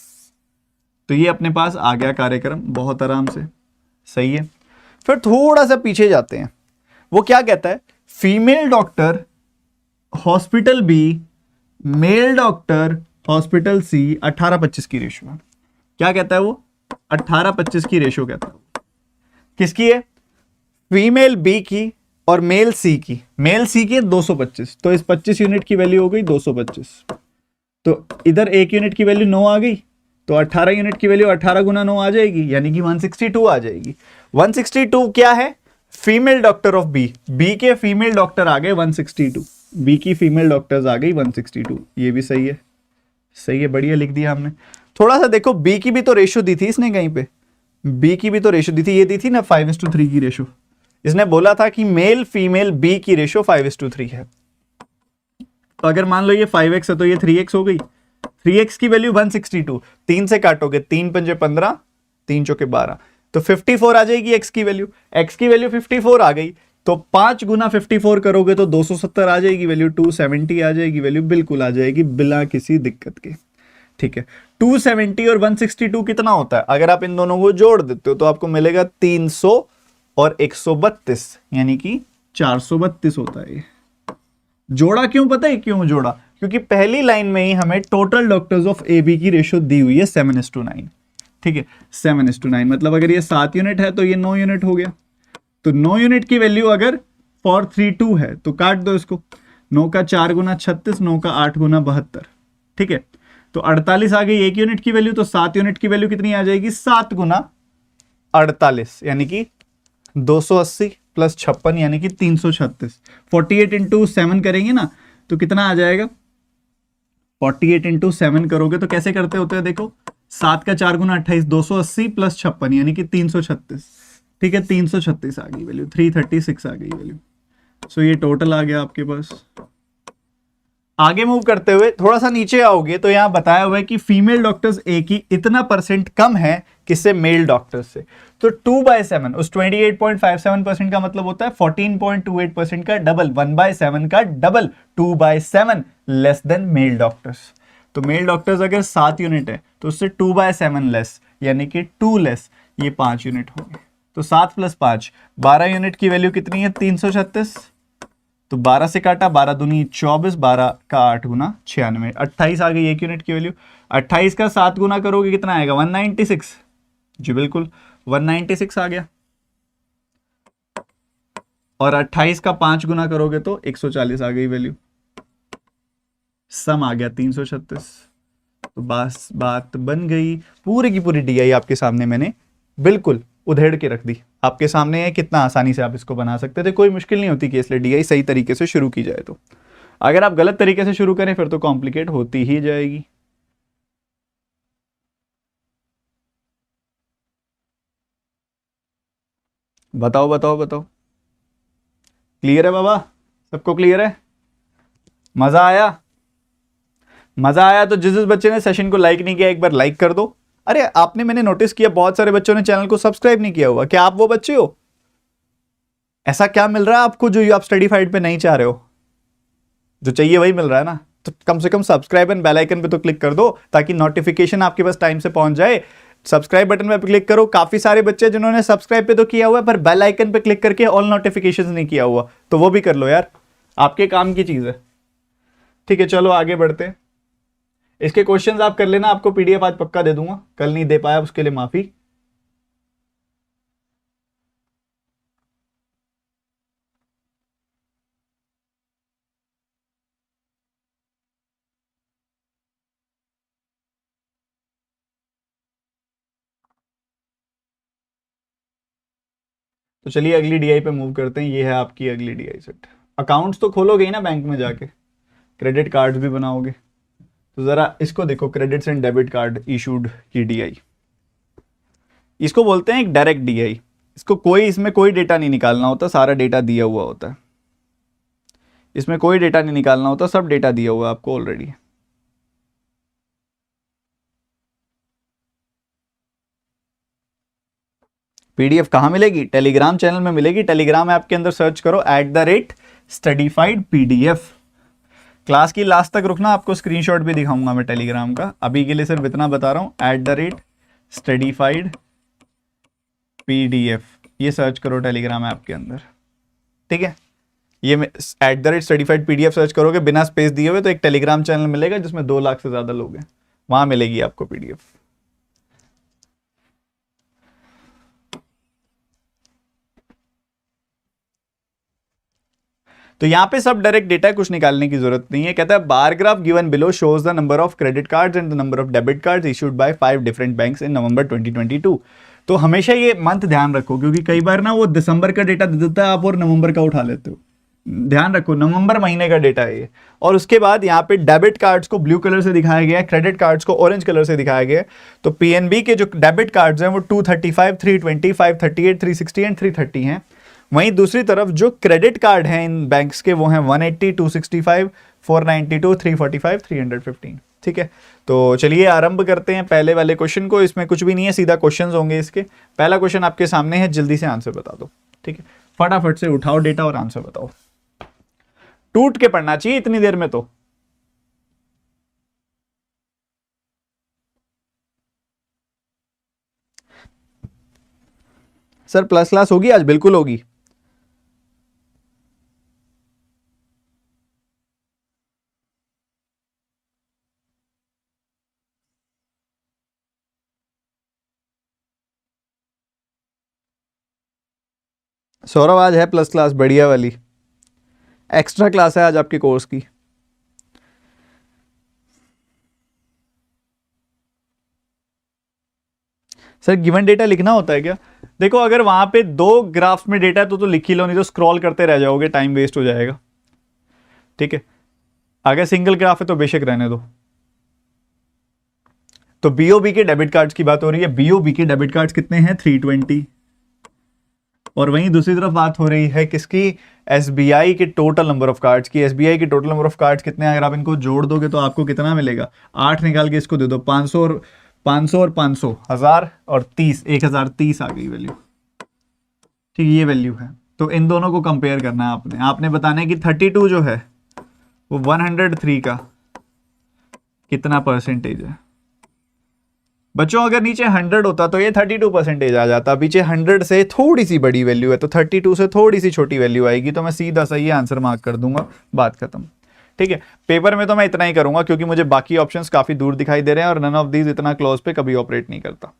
तो ये अपने पास आ गया कार्यक्रम बहुत आराम से। सही है, फिर थोड़ा सा पीछे जाते हैं। वो क्या कहता है? Female doctor hospital B, male doctor hospital C 18-25 की रेशियो है। क्या कहता है वो? 18-25 की रेशो कहता है। किसकी है? फीमेल बी की और मेल सी की। मेल सी की है 225, तो इस 25 यूनिट की वैल्यू हो गई 225। तो इधर 1 यूनिट की वैल्यू 9 आ गई, तो 18 यूनिट की वैल्यू 18 गुना 9 आ जाएगी, यानी कि 162 आ जाएगी। 162 क्या है? Female doctor of B. B के फीमेल डॉक्टर आ गए 162, बी की फीमेल डॉक्टर्स आ गई 162। ये भी सही है, सही है, बढ़िया लिख दिया हमने। थोड़ा सा देखो, बी की भी तो रेशो दी थी इसने कहीं पे, बी की भी तो रेशो दी थी, ये दी थी ना 5:3 की रेशो। इसने बोला था कि मेल फीमेल बी की रेशो 5:3 है। तो अगर मान लो ये 5x है तो ये 3x हो गई। 3x की वैल्यू 162, 3 से काटोगे 3 पंजे 15, 3 चौके 12, तो 54 आ जाएगी x की वैल्यू। x की वैल्यू 54 आ गई, तो 5 गुना 54 करोगे तो 270 आ जाएगी वैल्यू, 270 आ जाएगी वैल्यू, बिल्कुल आ जाएगी बिना किसी दिक्कत के। ठीक है, 270 और 162 कितना होता है? अगर आप इन दोनों को जोड़ देते हो तो आपको मिलेगा 300 और 132, यानी कि 432 होता है ये। जोड़ा क्यों? पता है क्यों जोड़ा? क्योंकि पहली लाइन में ही हमें total doctors of A B की रेशो दी हुई है 7:9। ठीक है, 7:9 मतलब अगर ये 7 यूनिट है तो ये 9 यूनिट हो गया। तो 9 यूनिट की वैल्यू अगर 432 है तो काट दो इसको, 9 का 4 गुना 36, 9 का 8 गुना 72। ठीक है, तो 48 आ गई 1 यूनिट की वैल्यू, तो 7 यूनिट की वैल्यू कितनी आ जाएगी? 7 गुना 48, यानी कि 280 प्लस 56, यानी कि 336। 48 इंटू 7 करेंगे ना तो कितना आ जाएगा? 48 इंटू 7 करोगे तो कैसे करते होते हैं देखो, 7 का 4 गुना 28, 280 प्लस 56, यानी कि 336। ठीक है, 336 आ गई वैल्यू, 336 आ गई वैल्यू। सो ये टोटल आ गया आपके पास। आगे मूव करते हुए थोड़ा सा नीचे आओगे तो यहां बताया हुआ है कि फीमेल डॉक्टर्स ए की इतना परसेंट कम है किससे? मेल डॉक्टर्स से। तो 2/7 उस 28.57% का मतलब होता है 14.28% का डबल, 1/7 का double, 2/7 less than male doctors. तो मेल डॉक्टर्स अगर 7 यूनिट है तो उससे 2/7 लेस, यानी कि 2 लेस, ये 5 यूनिट होंगे। तो 7 + 5 12 यूनिट की वैल्यू कितनी है? 336। तो 12 से काटा, 12 दूनी 24, 12 का 8 गुना 96, 28 आ गई 1 यूनिट की वैल्यू। 28 का 7 गुना करोगे कितना आएगा? 196। जी बिल्कुल, 196 आ गया। और 28 का 5 गुना करोगे तो 140 आ गई वैल्यू। सम आ गया 336। तो बस बात बन गई। पूरी की पूरी डीआई आपके सामने मैंने बिल्कुल उधेड़ के रख दी, आपके सामने है। कितना आसानी से आप इसको बना सकते थे, कोई मुश्किल नहीं होती कि इसलिए डीआई सही तरीके से शुरू की जाए। तो अगर आप गलत तरीके से शुरू करें फिर तो कॉम्प्लिकेट होती ही जाएगी। बताओ बताओ बताओ, क्लियर है बाबा? सबको क्लियर है? मजा आया? मजा आया तो जिस जिस बच्चे ने सेशन को लाइक नहीं किया एक बार लाइक कर दो। अरे आपने, मैंने नोटिस किया बहुत सारे बच्चों ने चैनल को सब्सक्राइब नहीं किया हुआ। क्या आप वो बच्चे हो? ऐसा क्या मिल रहा है आपको जो आप स्टडीफाइड पे नहीं चाह रहे हो? जो चाहिए वही मिल रहा है ना, तो कम से कम सब्सक्राइब एंड बेल आइकन पे तो क्लिक कर दो ताकि नोटिफिकेशन आपके पास टाइम से पहुंच जाए। सब्सक्राइब बटन पे क्लिक करो। काफी सारे बच्चे जिन्होंने सब्सक्राइब पे तो किया हुआ है पर बेल आइकन पे क्लिक करके ऑल नोटिफिकेशंस नहीं किया हुआ, तो वो भी कर लो यार, आपके काम की चीज है। ठीक है, चलो आगे बढ़ते हैं। इसके क्वेश्चंस आप कर लेना, आपको पीडीएफ आज पक्का दे दूंगा, कल नहीं दे पाया उसके लिए माफी। तो चलिए अगली डीआई पे मूव करते हैं। ये है आपकी अगली डीआई सेट। अकाउंट्स तो खोलोगे ही ना बैंक में जाके, क्रेडिट कार्ड भी बनाओगे, तो जरा इसको देखो, credits and debit card issued की डीआई। इसको बोलते हैं एक डायरेक्ट डीआई। इसको कोई, इसमें कोई डेटा नहीं निकालना होता, सारा डेटा दिया हुआ होता है। इसमें कोई डेटा नहीं निकालना होता, सब डेटा दिया हुआ है आपको ऑलरेडी। पीडीएफ कहाँ मिलेगी? टेलीग्राम चैनल में मिलेगी। टेलीग्राम ऐप के अंदर सर्च करो @studyfied PDF। क्लास की लास्ट तक रुकना, आपको स्क्रीनशॉट भी दिखाऊंगा मैं टेलीग्राम का। अभी के लिए सिर्फ इतना बता रहा हूँ @studyfied PDF, ये सर्च करो टेलीग्राम ऐप के अंदर। ठीक है, ये @studyfied PDF सर्च करोगे बिना स्पेस दिए हुए तो एक टेलीग्राम चैनल मिलेगा जिसमें 2 लाख से ज्यादा लोग हैं, वहां मिलेगी आपको पीडीएफ। तो यहाँ पे सब डायरेक्ट डेटा, कुछ निकालने की जरूरत नहीं है। कहता है bar graph given below shows the number of credit cards and the number of debit cards issued by 5 different banks in November 2022। तो हमेशा ये मंथ ध्यान रखो, क्योंकि कई बार ना वो दिसंबर का डेटा दे देता है आप और नवंबर का उठा लेते हो। ध्यान रखो नवंबर महीने का डेटा है ये। और उसके बाद यहाँ पे डेबिट कार्ड्स को ब्लू कलर से दिखाया गया है, क्रेडिट कार्ड्स को ऑरेंज कलर से दिखाया गया है। तो पीएनबी के जो डेबिट कार्ड्स हैं वो 235, 320, 538, 360 एंड 330 हैं। वहीं दूसरी तरफ जो क्रेडिट कार्ड हैं इन बैंक्स के वो हैं 180, 265, 492, 345, 315। ठीक है, तो चलिए आरंभ करते हैं पहले वाले क्वेश्चन को। इसमें कुछ भी नहीं है, सीधा क्वेश्चंस होंगे इसके। पहला क्वेश्चन आपके सामने है, जल्दी से आंसर बता दो। ठीक है, फटाफट से उठाओ डेटा और आंसर बताओ। टूट के पढ़ना चाहिए इतनी देर में तो। सर प्लस क्लास होगी आज? बिल्कुल होगी। सौरभ आज है प्लस क्लास, बढ़िया वाली एक्स्ट्रा क्लास है आज आपके कोर्स की। सर गिवन डेटा लिखना होता है क्या? देखो अगर वहां पे दो ग्राफ्स में डेटा है तो लिख ही लो, नहीं तो स्क्रॉल करते रह जाओगे, टाइम वेस्ट हो जाएगा। ठीक है, अगर सिंगल ग्राफ है तो बेशक रहने दो। तो बीओबी के डेबिट कार्ड्स की बात हो रही है। बीओबी के डेबिट कार्ड्स कितने हैं? 320। और वहीं दूसरी तरफ बात हो रही है किसकी? एसबीआई के टोटल नंबर ऑफ कार्ड्स की। एसबीआई के टोटल नंबर ऑफ कार्ड्स कितने हैं? अगर आप इनको जोड़ दोगे तो आपको कितना मिलेगा? 8 निकाल के इसको दे दो, 500 और 500 और 500, 1000 और 30, 1030 आ गई वैल्यू। ठीक, ये वैल्यू है। तो इन दोनों को कंपेयर करना है आपने बताना है कि 32 जो है वो 103 का कितना परसेंटेज है। बच्चों अगर नीचे 100 होता तो ये 32% आ जाता। पीछे 100 से थोड़ी सी बड़ी वैल्यू है तो 32 से थोड़ी सी छोटी वैल्यू आएगी, तो मैं सीधा सही आंसर मार्क कर दूंगा, बात खत्म। ठीक है, पेपर में तो मैं इतना ही करूंगा क्योंकि मुझे बाकी ऑप्शंस काफी दूर दिखाई दे रहे हैं और नन ऑफ दीज इतना क्लोज पे कभी ऑपरेट नहीं करता।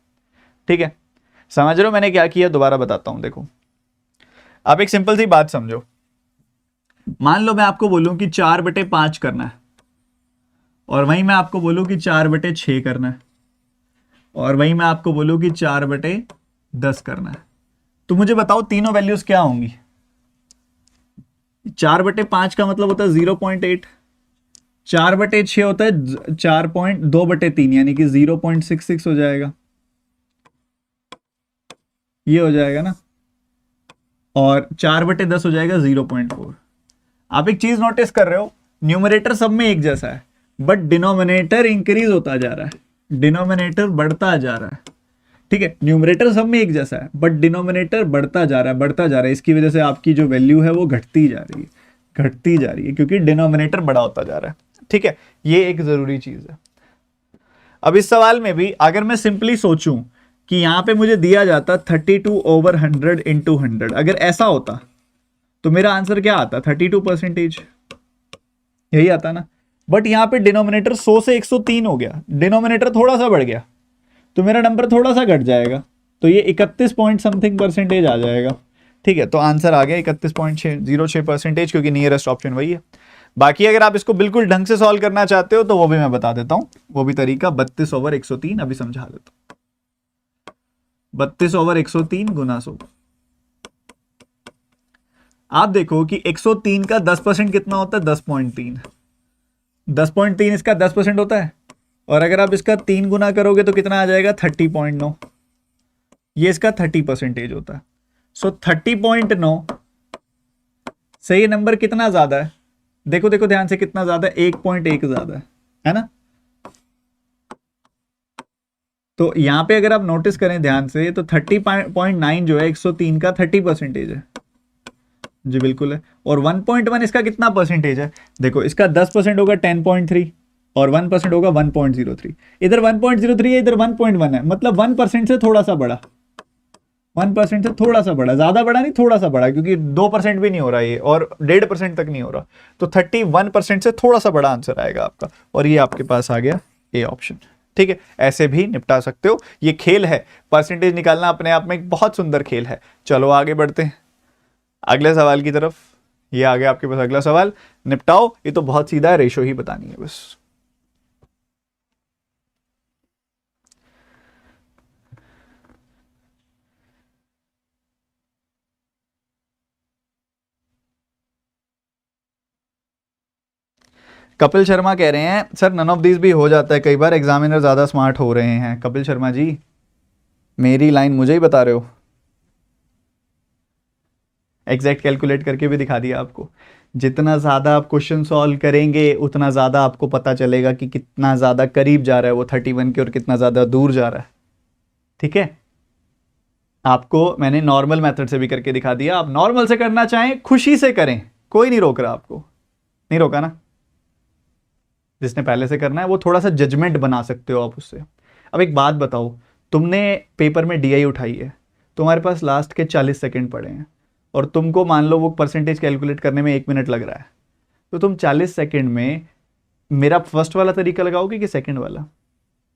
ठीक है, समझ रहे हो मैंने क्या किया? दोबारा बताता हूं। देखो आप एक सिंपल सी बात समझो। मान लो मैं आपको बोलूं कि 4/5 करना है, और वहीं मैं आपको बोलूं कि 4/6 करना है, और वहीं मैं आपको बोलूं कि 4/10 करना है, तो मुझे बताओ तीनों वैल्यूज क्या होंगी? 4/5 का मतलब होता है 0.8, 4/6 होता है 4.2/3 यानी कि 0.66 हो जाएगा, ये हो जाएगा ना, और 4/10 हो जाएगा 0.4। आप एक चीज नोटिस कर रहे हो, न्यूमरेटर सब में एक जैसा है बट डिनोमिनेटर इंक्रीज होता जा रहा है, डिनोमिनेटर बढ़ता जा रहा है। ठीक है, न्यूमरेटर सब में एक जैसा है बट डिनोमिनेटर बढ़ता जा रहा है, बढ़ता जा रहा है। इसकी वजह से आपकी जो वैल्यू है वो घटती जा रही है, घटती जा रही है, क्योंकि डिनोमिनेटर बड़ा होता जा रहा है। ठीक है, ये एक जरूरी चीज है। अब इस सवाल में भी अगर मैं सिंपली सोचूं कि यहां पे मुझे दिया जाता 32/100 × 100, अगर ऐसा होता तो मेरा आंसर क्या आता? 32%, यही आता ना। बट यहां पे डिनोमिनेटर 100 से 103 हो गया, डिनोमिनेटर थोड़ा सा बढ़ गया तो मेरा नंबर थोड़ा सा घट जाएगा, तो ये 31 पॉइंट समथिंग परसेंटेज आ जाएगा। ठीक है, तो आंसर आ गया 31.06%, क्योंकि नियरेस्ट ऑप्शन वही है। बाकी अगर आप इसको बिल्कुल ढंग से सॉल्व करना चाहते हो तो वो भी मैं बता देता हूं, वो भी तरीका 32/103 अभी समझा देता हूं। 32/103 गुना 100। आप देखो कि 103 का 10% कितना होता है? 10.3। 10.3 इसका 10% होता है, और अगर आप इसका 3 गुना करोगे तो कितना आ जाएगा? 30.9। ये इसका 30% होता है। सो 30.9 से ये नंबर कितना ज्यादा है? देखो देखो ध्यान से, कितना ज्यादा है? 1.1 ज्यादा है ना। तो यहां पे अगर आप नोटिस करें ध्यान से तो 30.9 जो है 103 का 30% है। जी बिल्कुल है। और 1.1 इसका कितना परसेंटेज है? देखो इसका 10% होगा 10.3 और 1% होगा 1.03। इधर 1.03 है, इधर 1.1 है, मतलब 1% से थोड़ा सा बड़ा, 1% से थोड़ा सा बड़ा, ज्यादा बड़ा नहीं, थोड़ा सा बड़ा, क्योंकि 2% भी नहीं हो रहा ये और 1.5% तक नहीं हो रहा, तो 31% से थोड़ा सा बड़ा आंसर आएगा आपका, और ये आपके पास आ गया ए ऑप्शन। ठीक है, ऐसे भी निपटा सकते हो। ये खेल है, परसेंटेज निकालना अपने आप में एक बहुत सुंदर खेल है। चलो आगे बढ़ते हैं अगले सवाल की तरफ। ये आ गया आपके पास अगला सवाल, निपटाओ। ये तो बहुत सीधा है, रेशो ही बतानी है बस। कपिल शर्मा कह रहे हैं सर नन ऑफ दिस भी हो जाता है, कई बार एग्जामिनर ज्यादा स्मार्ट हो रहे हैं। कपिल शर्मा जी, मेरी लाइन मुझे ही बता रहे हो? एग्जैक्ट कैलकुलेट करके भी दिखा दिया आपको। जितना ज़्यादा आप क्वेश्चन सॉल्व करेंगे उतना ज़्यादा आपको पता चलेगा कि कितना ज़्यादा करीब जा रहा है वो 31 के और कितना ज़्यादा दूर जा रहा है। ठीक है, आपको मैंने नॉर्मल मेथड से भी करके दिखा दिया। आप नॉर्मल से करना चाहें खुशी से करें, कोई नहीं रोक रहा आपको, नहीं रोका ना। जिसने पहले से करना है वो थोड़ा सा जजमेंट बना सकते हो आप उससे। अब एक बात बताओ, तुमने पेपर में डीआई उठाई है, तुम्हारे पास लास्ट के 40 सेकंड पड़े हैं और तुमको मान लो वो परसेंटेज कैलकुलेट करने में 1 मिनट लग रहा है, तो तुम 40 सेकंड में मेरा फर्स्ट वाला तरीका लगाओगे कि सेकंड वाला?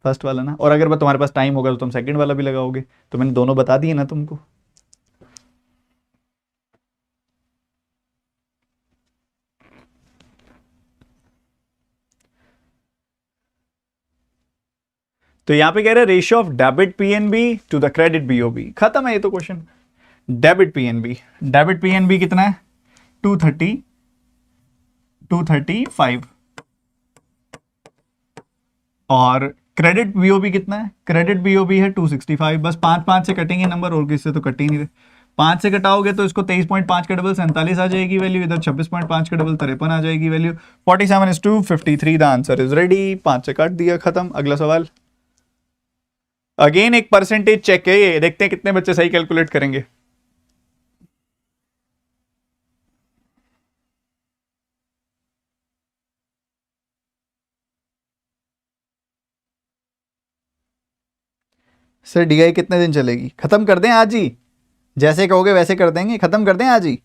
फर्स्ट वाला ना। और अगर तुम्हारे पास टाइम होगा तो तुम सेकंड वाला भी लगाओगे। तो मैंने दोनों बता दिए ना तुमको। तो यहां पे कह रहे हैं ratio of debit PNB to the credit BOB. खत्म है ये तो question. Debit PNB, debit PNB कितना है? 230, 235। और क्रेडिट बीओबी कितना है? क्रेडिट बीओबी है 265। बस 5 से कटेंगे नंबर, और किससे तो कट ही नहीं रहे। 5 से कटाओगे तो इसको 23.5 का डबल 47 आ जाएगी वैल्यू, इधर 26.5 का डबल 53 आ जाएगी value. 47:53 the answer is ready. 5 से काट दिया, खत्म। अगला सवाल। अगेन एक परसेंटेज चेक है ये, देखते हैं कितने बच्चे सही कैलकुलेट करेंगे। सर डीआई कितने दिन चलेगी? खत्म कर दें आज ही, जैसे कहोगे वैसे कर देंगे, खत्म कर दें आज ही।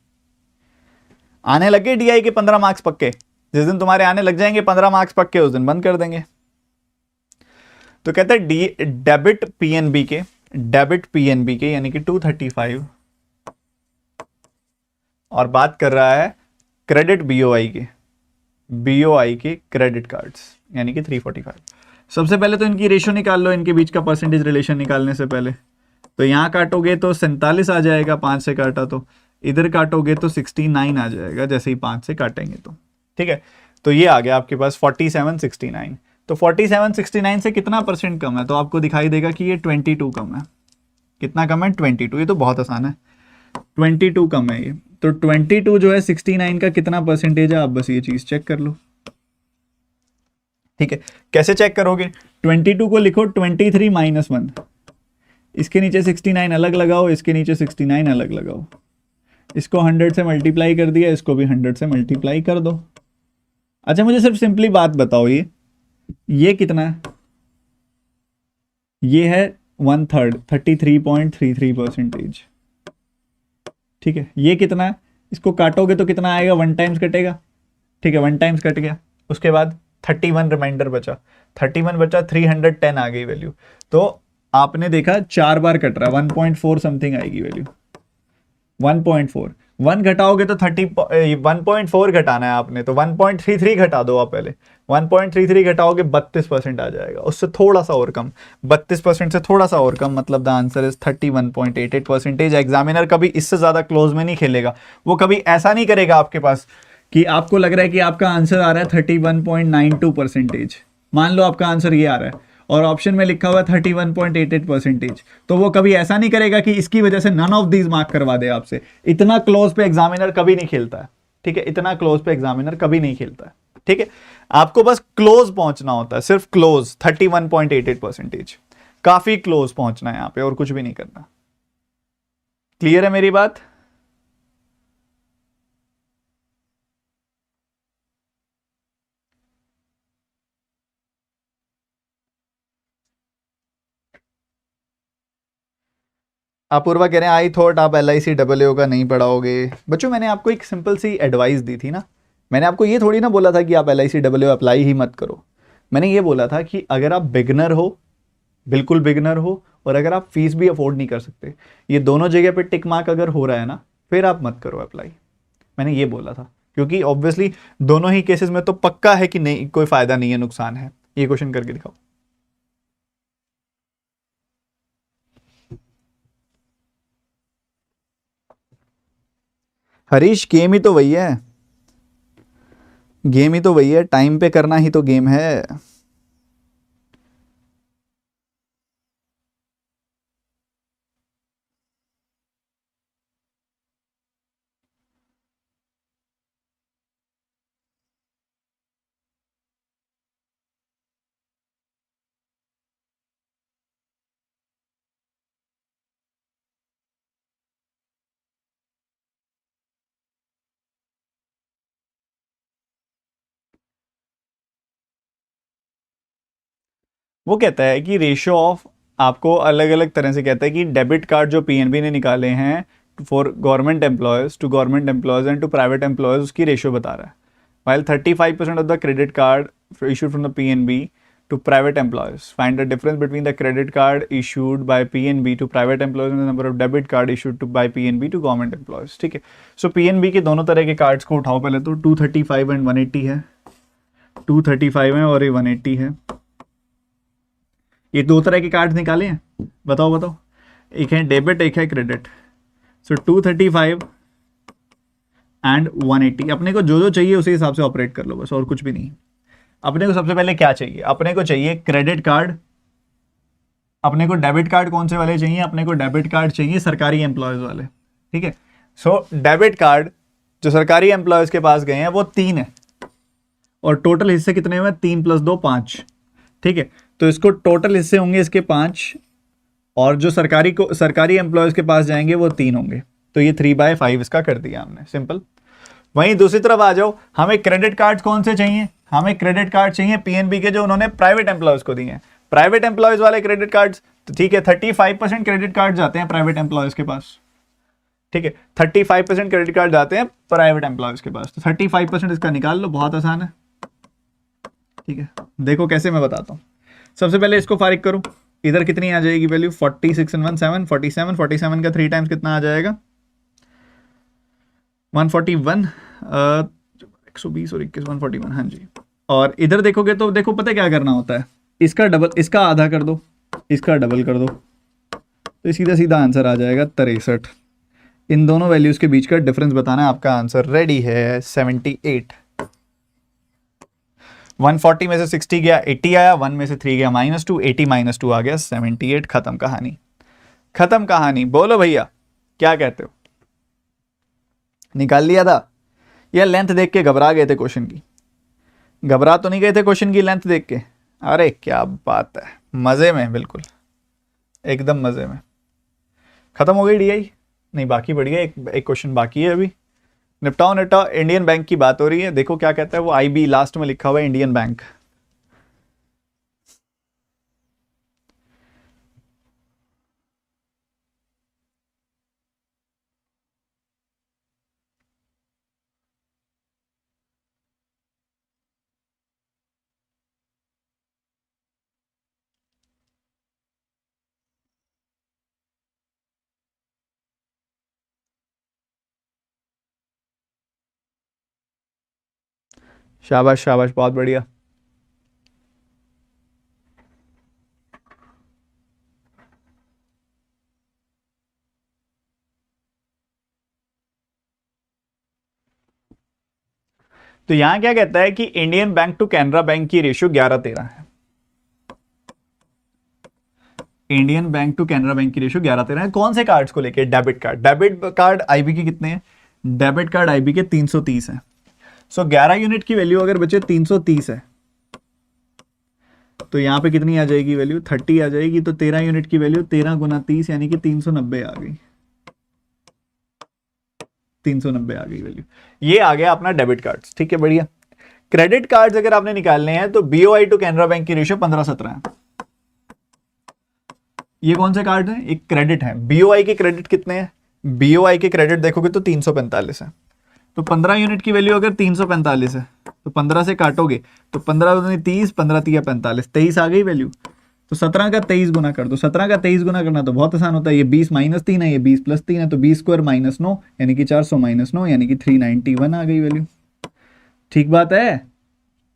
आने लगे डीआई के 15 मार्क्स पक्के, जिस दिन तुम्हारे आने लग जाएंगे 15 मार्क्स पक्के उस दिन बंद कर देंगे। तो कहते हैं डेबिट पीएनबी के, डेबिट पीएनबी के यानी कि 235, और बात कर रहा है क्रेडिट बीओआई के, बीओआई के क्रेडिट कार्ड्स यानी कि 345। सबसे पहले तो इनकी रेशियो निकाल लो, इनके बीच का परसेंटेज रिलेशन निकालने से पहले। तो यहां काटोगे तो 47 आ जाएगा, 5 से काटा तो। इधर काटोगे तो 69 आ जाएगा, जैसे ही 5 से काटेंगे तो। ठीक है, तो ये आ गया आपके पास 4769। तो 4769 से कितना परसेंट कम है? तो आपको दिखाई देगा कि ये 22 कम है। कितना कम है? 22। ये तो बहुत आसान है, 22 कम है ये। तो 22 जो है 69 का कितना परसेंटेज है, आप बस ये चीज चेक कर लो। ठीक है, कैसे चेक करोगे? 22 को लिखो 23 - 1, इसके नीचे 69 अलग लगाओ, इसके नीचे 69 अलग लगाओ। इसको 100 से मल्टीप्लाई कर दिया, इसको भी 100 से मल्टीप्लाई कर दो। अच्छा मुझे सिर्फ सिंपली बात बताओ, ये कितना है? ये है 1/3, 33.33%। ठीक है, ये कितना है? इसको काटोगे तो कितना आएगा? 1 टाइम्स कटेगा। ठीक है, 1 टाइम्स कट गया। उसके बाद 31 रिमाइंडर बचा, 31 बचा, 310 आ गई वैल्यू। तो आपने देखा 4 बार कट रहा है, 1.4 समथिंग आएगी वैल्यू। 1.4, 1 घटाओगे तो 1.4 घटाना है आपने, तो 1.33 घटा दो आप पहले। 1.33 घटाओगे 32% आ जाएगा, उससे थोड़ा सा और कम, 32% से थोड़ा सा और कम, मतलब द आंसर इज 31.88%। एग्जामिनर कभी इससे ज्यादा क्लोज में नहीं खेलेगा, वो कभी ऐसा नहीं करेगा आपके पास कि आपको लग रहा है कि आपका आंसर आ रहा है 31.92%। मान लो आपका आंसर ये आ रहा है और ऑप्शन में लिखा हुआ 31.88%, तो वो कभी ऐसा नहीं करेगा कि इसकी वजह से नन ऑफ दीज मार्क करवा दे आपसे। इतना क्लोज पे एग्जामिनर कभी नहीं खेलता है। ठीक है, इतना क्लोज पे एग्जामिनर कभी नहीं खेलता है। ठीक है, आपको बस क्लोज पहुंचना होता है, सिर्फ क्लोज 31.88%, काफी क्लोज पहुंचना है यहां पे, और कुछ भी नहीं करना। क्लियर है मेरी बात? अपूर्वा कह रहे हैं आई थॉट आप LICAA का नहीं पढ़ाओगे। बच्चों मैंने आपको एक सिंपल सी एडवाइस दी थी ना, मैंने आपको ये थोड़ी ना बोला था कि आप LICAA अप्लाई ही मत करो। मैंने ये बोला था कि अगर आप बिगनर हो, बिल्कुल बिगनर हो, और अगर आप फीस भी अफोर्ड नहीं कर सकते, ये दोनों जगह पे टिक मार्क अगर हो रहा है ना, फिर आप मत करो अप्लाई। मैंने ये बोला था, क्योंकि ऑब्वियसली दोनों ही केसेस में तो पक्का है कि नहीं, कोई फायदा नहीं है, नुकसान है। ये क्वेश्चन करके दिखाओ। हरीश गेम ही तो वही है, गेम ही तो वही है, टाइम पे करना ही तो गेम है। वो कहता है कि रेशियो ऑफ, आपको अलग अलग तरह से कहता है कि डेबिट कार्ड जो पीएनबी ने निकाले हैं for government employees to government employees and to private employees, उसकी रेशियो बता रहा है। While 35% of the credit card issued from the PNB to private employees. Find the difference between the credit card issued by PNB to private employees and the number of debit card issued to by PNB to government employees. ठीक है, सो PNB के दोनों तरह के cards को उठाओ पहले तो। 235 एंड 180 है, 235 है और ये 180 है। ये दो तरह के कार्ड निकाले हैं, बताओ बताओ। एक है डेबिट, एक है क्रेडिट। सो 235 एंड 180, अपने को जो जो चाहिए उसी हिसाब से ऑपरेट कर लो बस, और कुछ भी नहीं। अपने को सबसे पहले क्या चाहिए, अपने को चाहिए क्रेडिट कार्ड। अपने को डेबिट कार्ड कौन से वाले चाहिए, अपने को डेबिट कार्ड चाहिए सरकारी एम्प्लॉयज वाले। ठीक है, सो डेबिट कार्ड जो सरकारी एम्प्लॉयज के पास गए हैं वो 3 है, और टोटल हिस्से कितने हुए, 3 + 2 5। ठीक है, तो इसको टोटल हिस्से होंगे इसके 5, और जो सरकारी एम्प्लॉयज के पास जाएंगे वो 3 होंगे। तो ये 3/5 इसका कर दिया हमने, सिंपल। वहीं दूसरी तरफ आ जाओ, हमें क्रेडिट कार्ड कौन से चाहिए, हमें क्रेडिट कार्ड चाहिए पीएनबी के जो उन्होंने प्राइवेट एम्प्लॉयज को दिए हैं, प्राइवेट एम्प्लॉयज वाले क्रेडिट कार्ड्स। तो ठीक है, 35% क्रेडिट कार्ड जाते हैं प्राइवेट एम्प्लॉयज के पास। ठीक है, 35% क्रेडिट कार्ड जाते हैं प्राइवेट एम्प्लॉयज के पास। तो 35% इसका निकाल लो, बहुत आसान है। ठीक है, देखो कैसे मैं बताता हूँ। सबसे पहले इसको फारिग करो, इधर कितनी आ जाएगी वैल्यू, 46 and 1 7, 47 का 3 टाइम्स कितना आ जाएगा, 141, 120 और 21, 141। हाँ जी, और इधर देखोगे तो देखो पता है क्या करना होता है, इसका डबल, इसका आधा कर दो, इसका डबल कर दो, तो सीधा सीधा आंसर आ जाएगा 63। इन दोनों वैल्यूज के बीच का डिफरेंस बताना है, आपका आंसर रेडी है 78। 140 में से 60 गया, 80 आया, 1 में से 3 गया -2, 80 -2 आ गया 78। खत्म कहानी, खत्म कहानी। बोलो भैया क्या कहते हो, निकाल लिया था या लेंथ देख के घबरा गए थे क्वेश्चन की? घबरा तो नहीं गए थे क्वेश्चन की लेंथ देख के? अरे क्या बात है, मजे में, बिल्कुल एकदम मजे में। खत्म हो गई डीआई? नहीं, बाकी बढ़ गया, एक क्वेश्चन बाकी है अभी। निपटाओ निपटाओ। इंडियन बैंक की बात हो रही है, देखो क्या कहता है वो, आईबी लास्ट में लिखा हुआ है, इंडियन बैंक। शाबाश शाबाश, बहुत बढ़िया। तो यहां क्या कहता है कि Indian bank to Canara bank की रेशियो 11-13 है। Indian bank to Canara bank की रेशियो 11-13 है। कौन से कार्ड्स को लेके? Debit card. Debit card IB के कितने हैं? डेबिट कार्ड आईबी के 330 है। सो 11 यूनिट की वैल्यू अगर बचे 330 है, तो यहां पे कितनी आ जाएगी वैल्यू, 30 आ जाएगी। तो 13 यूनिट की वैल्यू 13 × 30 यानी कि 390 आ गई। 390 आ गई वैल्यू। ये आ गया अपना डेबिट कार्ड्स। ठीक है, बढ़िया। क्रेडिट कार्ड्स अगर आपने निकालने हैं तो बीओआई टू कैनरा बैंक की रेशियो 15-17 है। ये कौन से कार्ड है? एक क्रेडिट है। बीओआई के क्रेडिट कितने हैं? बीओआई के क्रेडिट देखोगे तो 345 है। तो 15 यूनिट की वैल्यू अगर 345 है तो 15 से काटोगे तो 15 दूनी 30, 15 3 45, 23 आ गई वैल्यू। तो 17 का 23 गुना कर दो। 17 का 23 गुना करना तो बहुत आसान होता है। ये 20 माइनस 3 है, ये 20 प्लस 3 है, तो 20 स्क्वायर माइनस 9 यानी कि 400 माइनस 9 यानी कि 391 आ गई वैल्यू। ठीक बात है,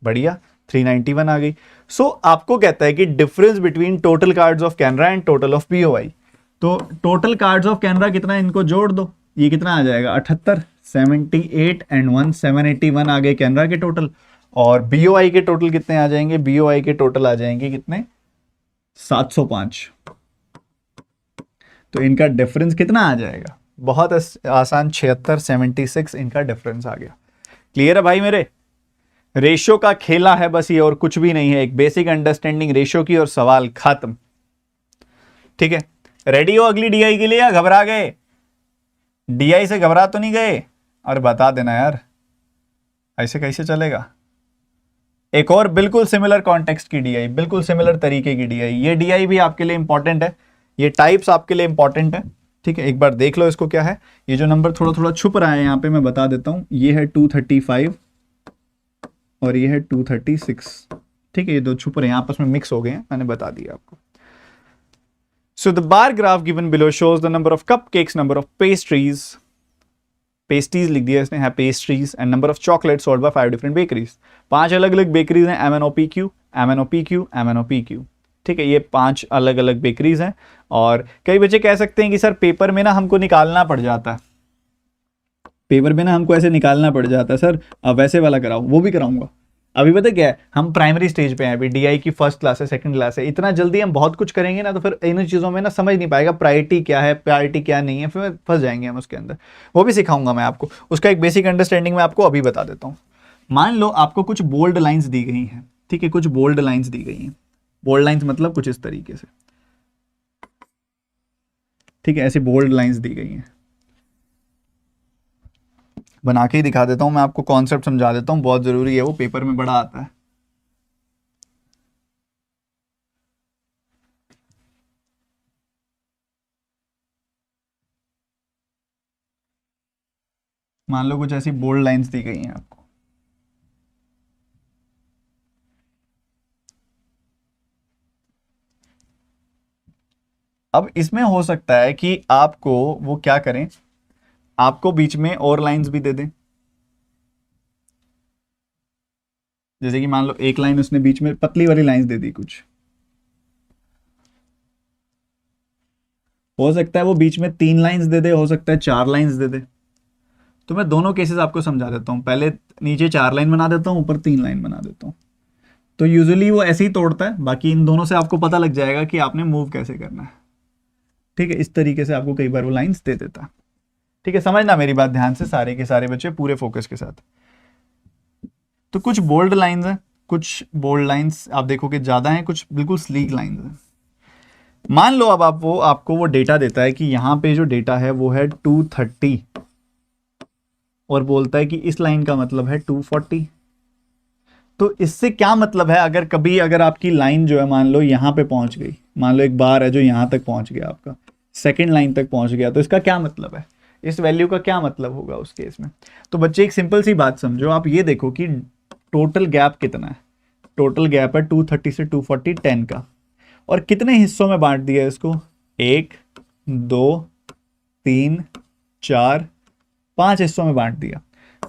बढ़िया, 391 आ गई। सो आपको कहता है कि difference between total cards of Canara and total of POI. तो टोटल कार्ड्स ऑफ कैनरा कितना है, इनको जोड़ दो, ये कितना आ जाएगा 78, 78 एंड 1 781 आ गए कैनरा के टोटल। और बीओआई के टोटल कितने आ जाएंगे, बीओआई के टोटल आ जाएंगे कितने, 705। तो इनका डिफरेंस कितना आ जाएगा, बहुत आसान, 76 76 इनका डिफरेंस आ गया। क्लियर है भाई मेरे? रेशियो का खेला है बस ये, और कुछ भी नहीं है। एक बेसिक अंडरस्टैंडिंग रेशियो की और सवाल खत्म। ठीक है, रेडी हो अगली डीआई के लिए या घबरा गए? डीआई से घबरा तो नहीं गए? और बता देना यार, ऐसे कैसे चलेगा। एक और बिल्कुल सिमिलर कॉन्टेक्स्ट की डीआई, बिल्कुल सिमिलर तरीके की डीआई। ये डीआई भी आपके लिए इंपॉर्टेंट है, ये टाइप्स आपके लिए इंपॉर्टेंट है। ठीक है, एक बार देख लो इसको क्या है। ये जो नंबर थोड़ा थोड़ा छुप रहा है यहाँ पे मैं बता देता हूँ। ये है 235 और ये है 236। ठीक है, ये दो छुप रहे हैं, आपस में मिक्स हो गए हैं, मैंने बता दिया आपको। So the bar graph given below shows the number of cupcakes, number of pastries लिख दिया इसने, है pastries, and number of chocolate sold by 5 different bakeries. 5 अलग अलग बेकरीज हैं, MNOPQ, MNOPQ, MNOPQ। ठीक है, ये 5 अलग अलग बेकरीज हैं। और कई बच्चे कह सकते हैं कि सर पेपर में ना हमको निकालना पड़ जाता है, पेपर में ना हमको ऐसे निकालना पड़ जाता है सर, अब वैसे वाला कराओ। वो भी कराऊंगा। अभी पता क्या है, हम प्राइमरी स्टेज पे हैं अभी, डीआई की फर्स्ट क्लास है, सेकंड क्लास है। इतना जल्दी हम बहुत कुछ करेंगे ना तो फिर इन चीज़ों में ना समझ नहीं पाएगा प्रायोरिटी क्या है, प्रायोरिटी क्या नहीं है, फिर फंस जाएंगे हम उसके अंदर। वो भी सिखाऊंगा मैं आपको, उसका एक बेसिक अंडरस्टैंडिंग मैं आपको अभी बता देता हूँ। मान लो आपको कुछ बोल्ड लाइन्स दी गई हैं। ठीक है, कुछ बोल्ड लाइन्स दी गई हैं। बोल्ड लाइन्स मतलब कुछ इस तरीके से। ठीक है, ऐसी बोल्ड लाइन्स दी गई हैं। बना के ही दिखा देता हूं मैं आपको, कॉन्सेप्ट समझा देता हूं, बहुत जरूरी है, वो पेपर में बड़ा आता है। मान लो कुछ ऐसी बोल्ड लाइंस दी गई हैं आपको। अब इसमें हो सकता है कि आपको वो क्या करें, आपको बीच में और लाइंस भी दे दें। जैसे कि मान लो एक लाइन उसने बीच में पतली वाली लाइंस दे दी कुछ, हो सकता है वो बीच में 3 लाइंस दे दे, हो सकता है 4 लाइंस दे दे। तो मैं दोनों केसेस आपको समझा देता हूं। पहले नीचे 4 लाइन बना देता हूं, ऊपर 3 लाइन बना देता हूं। तो यूजुअली वो ऐसे ही तोड़ता है, बाकी इन दोनों से आपको पता लग जाएगा कि आपने मूव कैसे करना है। ठीक है, इस तरीके से आपको कई बार वो लाइंस दे देता है। ठीक है, समझना मेरी बात ध्यान से, सारे के सारे बच्चे पूरे फोकस के साथ। तो कुछ बोल्ड लाइंस हैं, कुछ बोल्ड लाइंस आप देखोगे ज्यादा हैं, कुछ बिल्कुल स्लीक लाइंस हैं। मान लो अब आपको वो डेटा देता है कि यहाँ पे जो डेटा है वो है 230 और बोलता है कि इस लाइन का मतलब है 240। तो इससे क्या मतलब है, अगर आपकी लाइन जो है मान लो यहाँ पे पहुंच गई, मान लो एक बार है जो यहाँ तक पहुंच गया, आपका सेकेंड लाइन तक पहुंच गया, तो इसका क्या मतलब है, इस वैल्यू का क्या मतलब होगा उस केस में। तो बच्चे एक सिंपल सी बात समझो, आप ये देखो कि टोटल गैप कितना है। टोटल गैप है 230 से 240 10 का, और कितने हिस्सों में बांट दिया इसको, 1 2 3 4 5 हिस्सों में बांट दिया।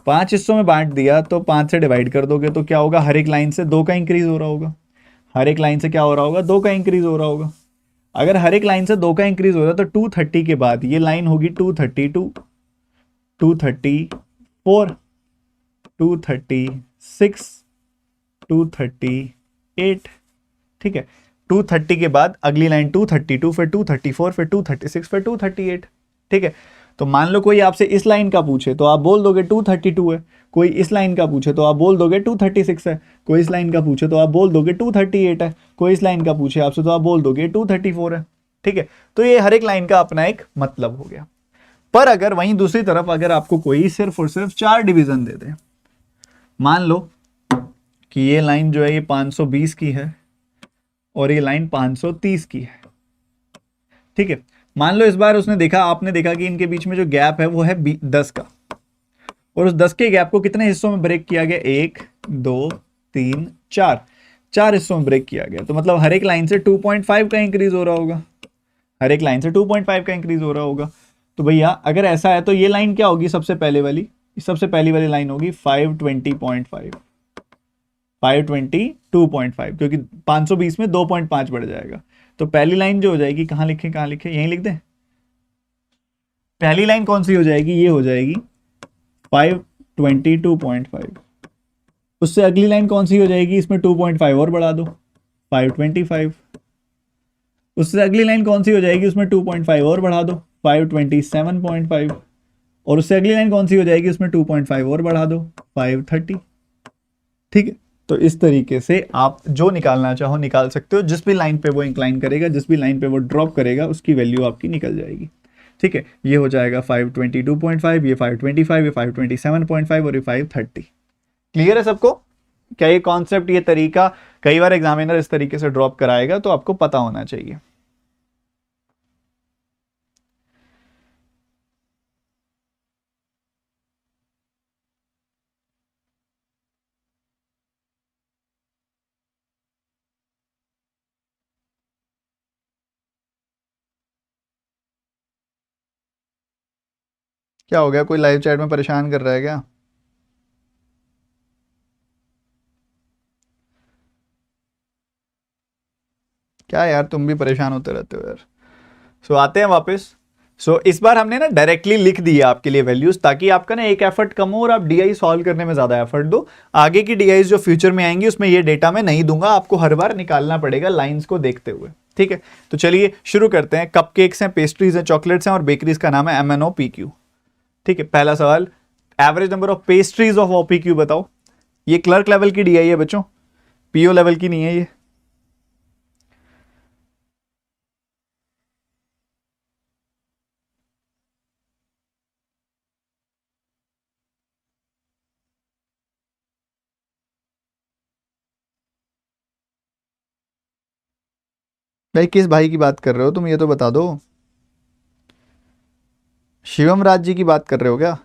5 हिस्सों में बांट दिया तो 5 से डिवाइड कर दोगे तो क्या होगा, हर एक लाइन से 2 का इंक्रीज हो रहा होगा। हर एक लाइन से क्या हो रहा होगा, 2 का इंक्रीज हो रहा होगा। अगर हर एक लाइन से 2 का इंक्रीज हो रहा है तो 230 के बाद ये लाइन होगी 232, 234, 236, 238। ठीक है, 230 के बाद अगली लाइन 232, फिर 234, फिर 236, फिर 238। ठीक है, तो मान लो कोई आपसे इस लाइन का पूछे तो आप बोल दोगे 232 है, कोई इस लाइन का पूछे तो आप बोल दोगे 236 है, कोई इस लाइन का पूछे तो आप बोल दोगे 238 है, कोई इस लाइन का पूछे आपसे तो आप बोल दोगे 234 है। ठीक है, तो ये हर एक लाइन का अपना एक मतलब हो गया। पर अगर वहीं दूसरी तरफ अगर आपको कोई सिर्फ और सिर्फ 4 डिवीजन दे दे, मान लो कि ये लाइन जो है ये 520 की है और ये लाइन 530 की है। ठीक है, मान लो इस बार आपने देखा कि इनके बीच में जो गैप है वो है 10 का, और उस 10 के गैप को कितने हिस्सों में ब्रेक किया गया, 1 2 3 4। 4 हिस्सों में ब्रेक किया गया, तो मतलब हर एक लाइन से 2.5 का इंक्रीज हो रहा होगा, हर एक लाइन से 2.5 का इंक्रीज हो रहा होगा। तो भैया अगर ऐसा है तो ये लाइन क्या होगी, सबसे पहले वाली, सबसे पहली वाली लाइन होगी 520.5, 522.5, क्योंकि 520 में 2.5 बढ़ जाएगा। तो पहली लाइन जो हो जाएगी, कहाँ लिखे यहीं लिख दें, पहली लाइन कौन सी हो जाएगी, ये हो जाएगी 522.5। उससे अगली लाइन कौन सी हो जाएगी, इसमें 2.5 और बढ़ा दो, 525। उससे अगली लाइन कौन सी हो जाएगी, उसमें 2.5 और बढ़ा दो, 527.5। और उससे अगली लाइन कौन सी हो जाएगी, उसमें 2.5 और बढ़ा दो, 530। ठीक है, तो इस तरीके से आप जो निकालना चाहो निकाल सकते हो, जिस भी लाइन पे वो इंक्लाइन करेगा, जिस भी लाइन पे वो ड्रॉप करेगा, उसकी वैल्यू आपकी निकल जाएगी। ठीक है, ये हो जाएगा 522.5, ये 525, ये 527.5 और ये 530। क्लियर है सबको? क्या ये कॉन्सेप्ट, ये तरीका कई बार एग्जामिनर इस तरीके से ड्रॉप कराएगा, तो आपको पता होना चाहिए। क्या हो गया, कोई लाइव चैट में परेशान कर रहा है क्या? क्या यार, तुम भी परेशान होते रहते हो यार। सो आते हैं वापस। सो इस बार हमने ना डायरेक्टली लिख दिया आपके लिए वैल्यूज, ताकि आपका ना एक एफर्ट कम हो और आप डीआई सॉल्व करने में ज्यादा एफर्ट दो। आगे की डीआई जो फ्यूचर में आएंगी उसमें ये डेटा मैं नहीं दूंगा, आपको हर बार निकालना पड़ेगा लाइंस को देखते हुए। ठीक है, तो चलिए शुरू करते हैं। कपकेक्स हैं, पेस्ट्रीज हैं, चॉकलेट्स हैं और बेकरीज का नाम है MNOPQ। ठीक है, पहला सवाल, average number of pastries of OPQ बताओ। ये क्लर्क लेवल की डीआई है बच्चों, पीओ लेवल की नहीं है ये। भाई किस भाई की बात कर रहे हो तुम, ये तो बता दो। शिवम राज जी की बात कर रहे हो क्या?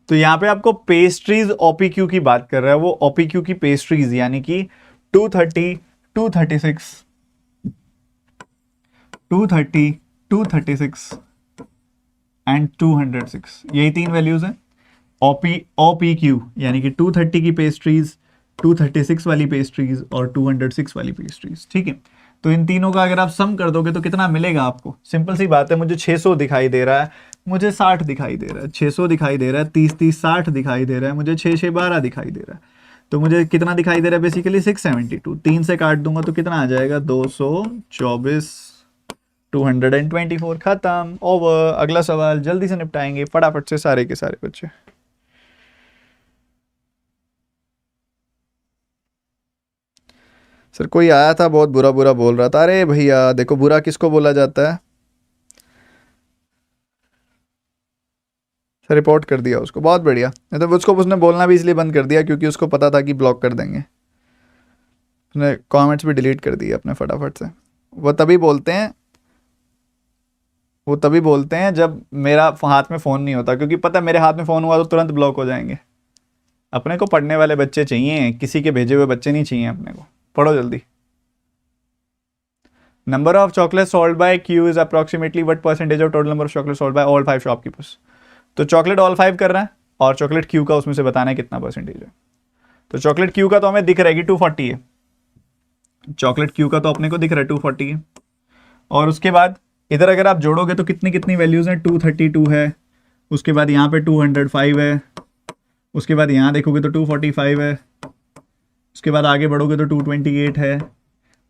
तो यहाँ पे आपको पेस्ट्रीज OPQ की बात कर रहा है, वो OPQ की पेस्ट्रीज यानी कि 230, 236, 230, 236 एंड 206, यही तीन वैल्यूज हैं। OPQ यानी कि 230 की पेस्ट्रीज, 236 वाली पेस्ट्रीज और 206 वाली पेस्ट्रीज। ठीक है, तो इन तीनों का अगर आप सम कर दोगे तो कितना मिलेगा आपको? सिंपल सी बात है, मुझे 600 दिखाई दे रहा है, मुझे 60 दिखाई दे रहा है, 600 दिखाई दे रहा है, 30 30 60 दिखाई दे रहा है, मुझे 6 6 12 दिखाई दे रहा है। तो मुझे कितना दिखाई दे रहा है बेसिकली 672। 3 से काट दूंगा तो कितना आ जाएगा 224, 224। खत्म, ओवर। अगला सवाल जल्दी से निपटाएंगे फटाफट से सारे के सारे बच्चे। सर कोई आया था बहुत बुरा बुरा बोल रहा था। अरे भैया देखो, बुरा किसको बोला जाता है? सर रिपोर्ट कर दिया उसको, बहुत बढ़िया। नहीं तो उसको उसने बोलना भी इसलिए बंद कर दिया क्योंकि उसको पता था कि ब्लॉक कर देंगे। उसने कमेंट्स भी डिलीट कर दिए अपने फटाफट से। वो तभी बोलते हैं, वो तभी बोलते हैं जब मेरा हाथ में फ़ोन नहीं होता, क्योंकि पता है मेरे हाथ में फ़ोन हुआ तो तुरंत ब्लॉक हो जाएंगे। अपने को पढ़ने वाले बच्चे चाहिए, किसी के भेजे हुए बच्चे नहीं चाहिए अपने को। पढ़ो जल्दी। Number of chocolate sold by Q is approximately what percentage of total number of chocolate sold by all 5 shopkeepers. तो चॉकलेट ऑल 5 कर रहा है और चॉकलेट क्यू का उसमें से बताना है कितना परसेंटेज है। तो चॉकलेट क्यू का तो हमें दिख रहा है कि 240 है, चॉकलेट क्यू का तो अपने को दिख रहा है 240 है। और उसके बाद इधर अगर आप जोड़ोगे तो कितनी कितनी वैल्यूज हैं, 232 है, उसके बाद यहाँ पे 205 है, उसके बाद यहाँ देखोगे तो 245 है, उसके बाद आगे बढ़ोगे तो 228 है,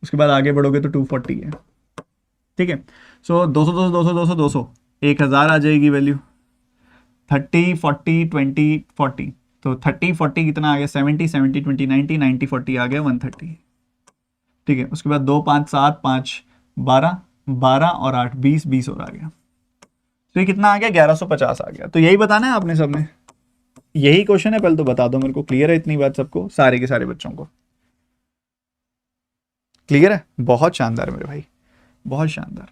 उसके बाद आगे बढ़ोगे तो 240 है। ठीक है, सो 200 200 200 200 200 1000 आ जाएगी वैल्यू। 30 40 20 40, तो 30 40 कितना आ गया 70, 70 20 90, 90 40 आ गया 130। ठीक है, उसके बाद 2 5 7 5 12, 12 और 8 20, 20 और आ गया। तो ये कितना आ गया 1150 आ गया। तो यही बताना है आपने सबने। यही क्वेश्चन है, पहले तो बता दो मेरे को। क्लियर है इतनी बात सबको, सारे के सारे बच्चों को क्लियर है? बहुत शानदार मेरे भाई, बहुत शानदार।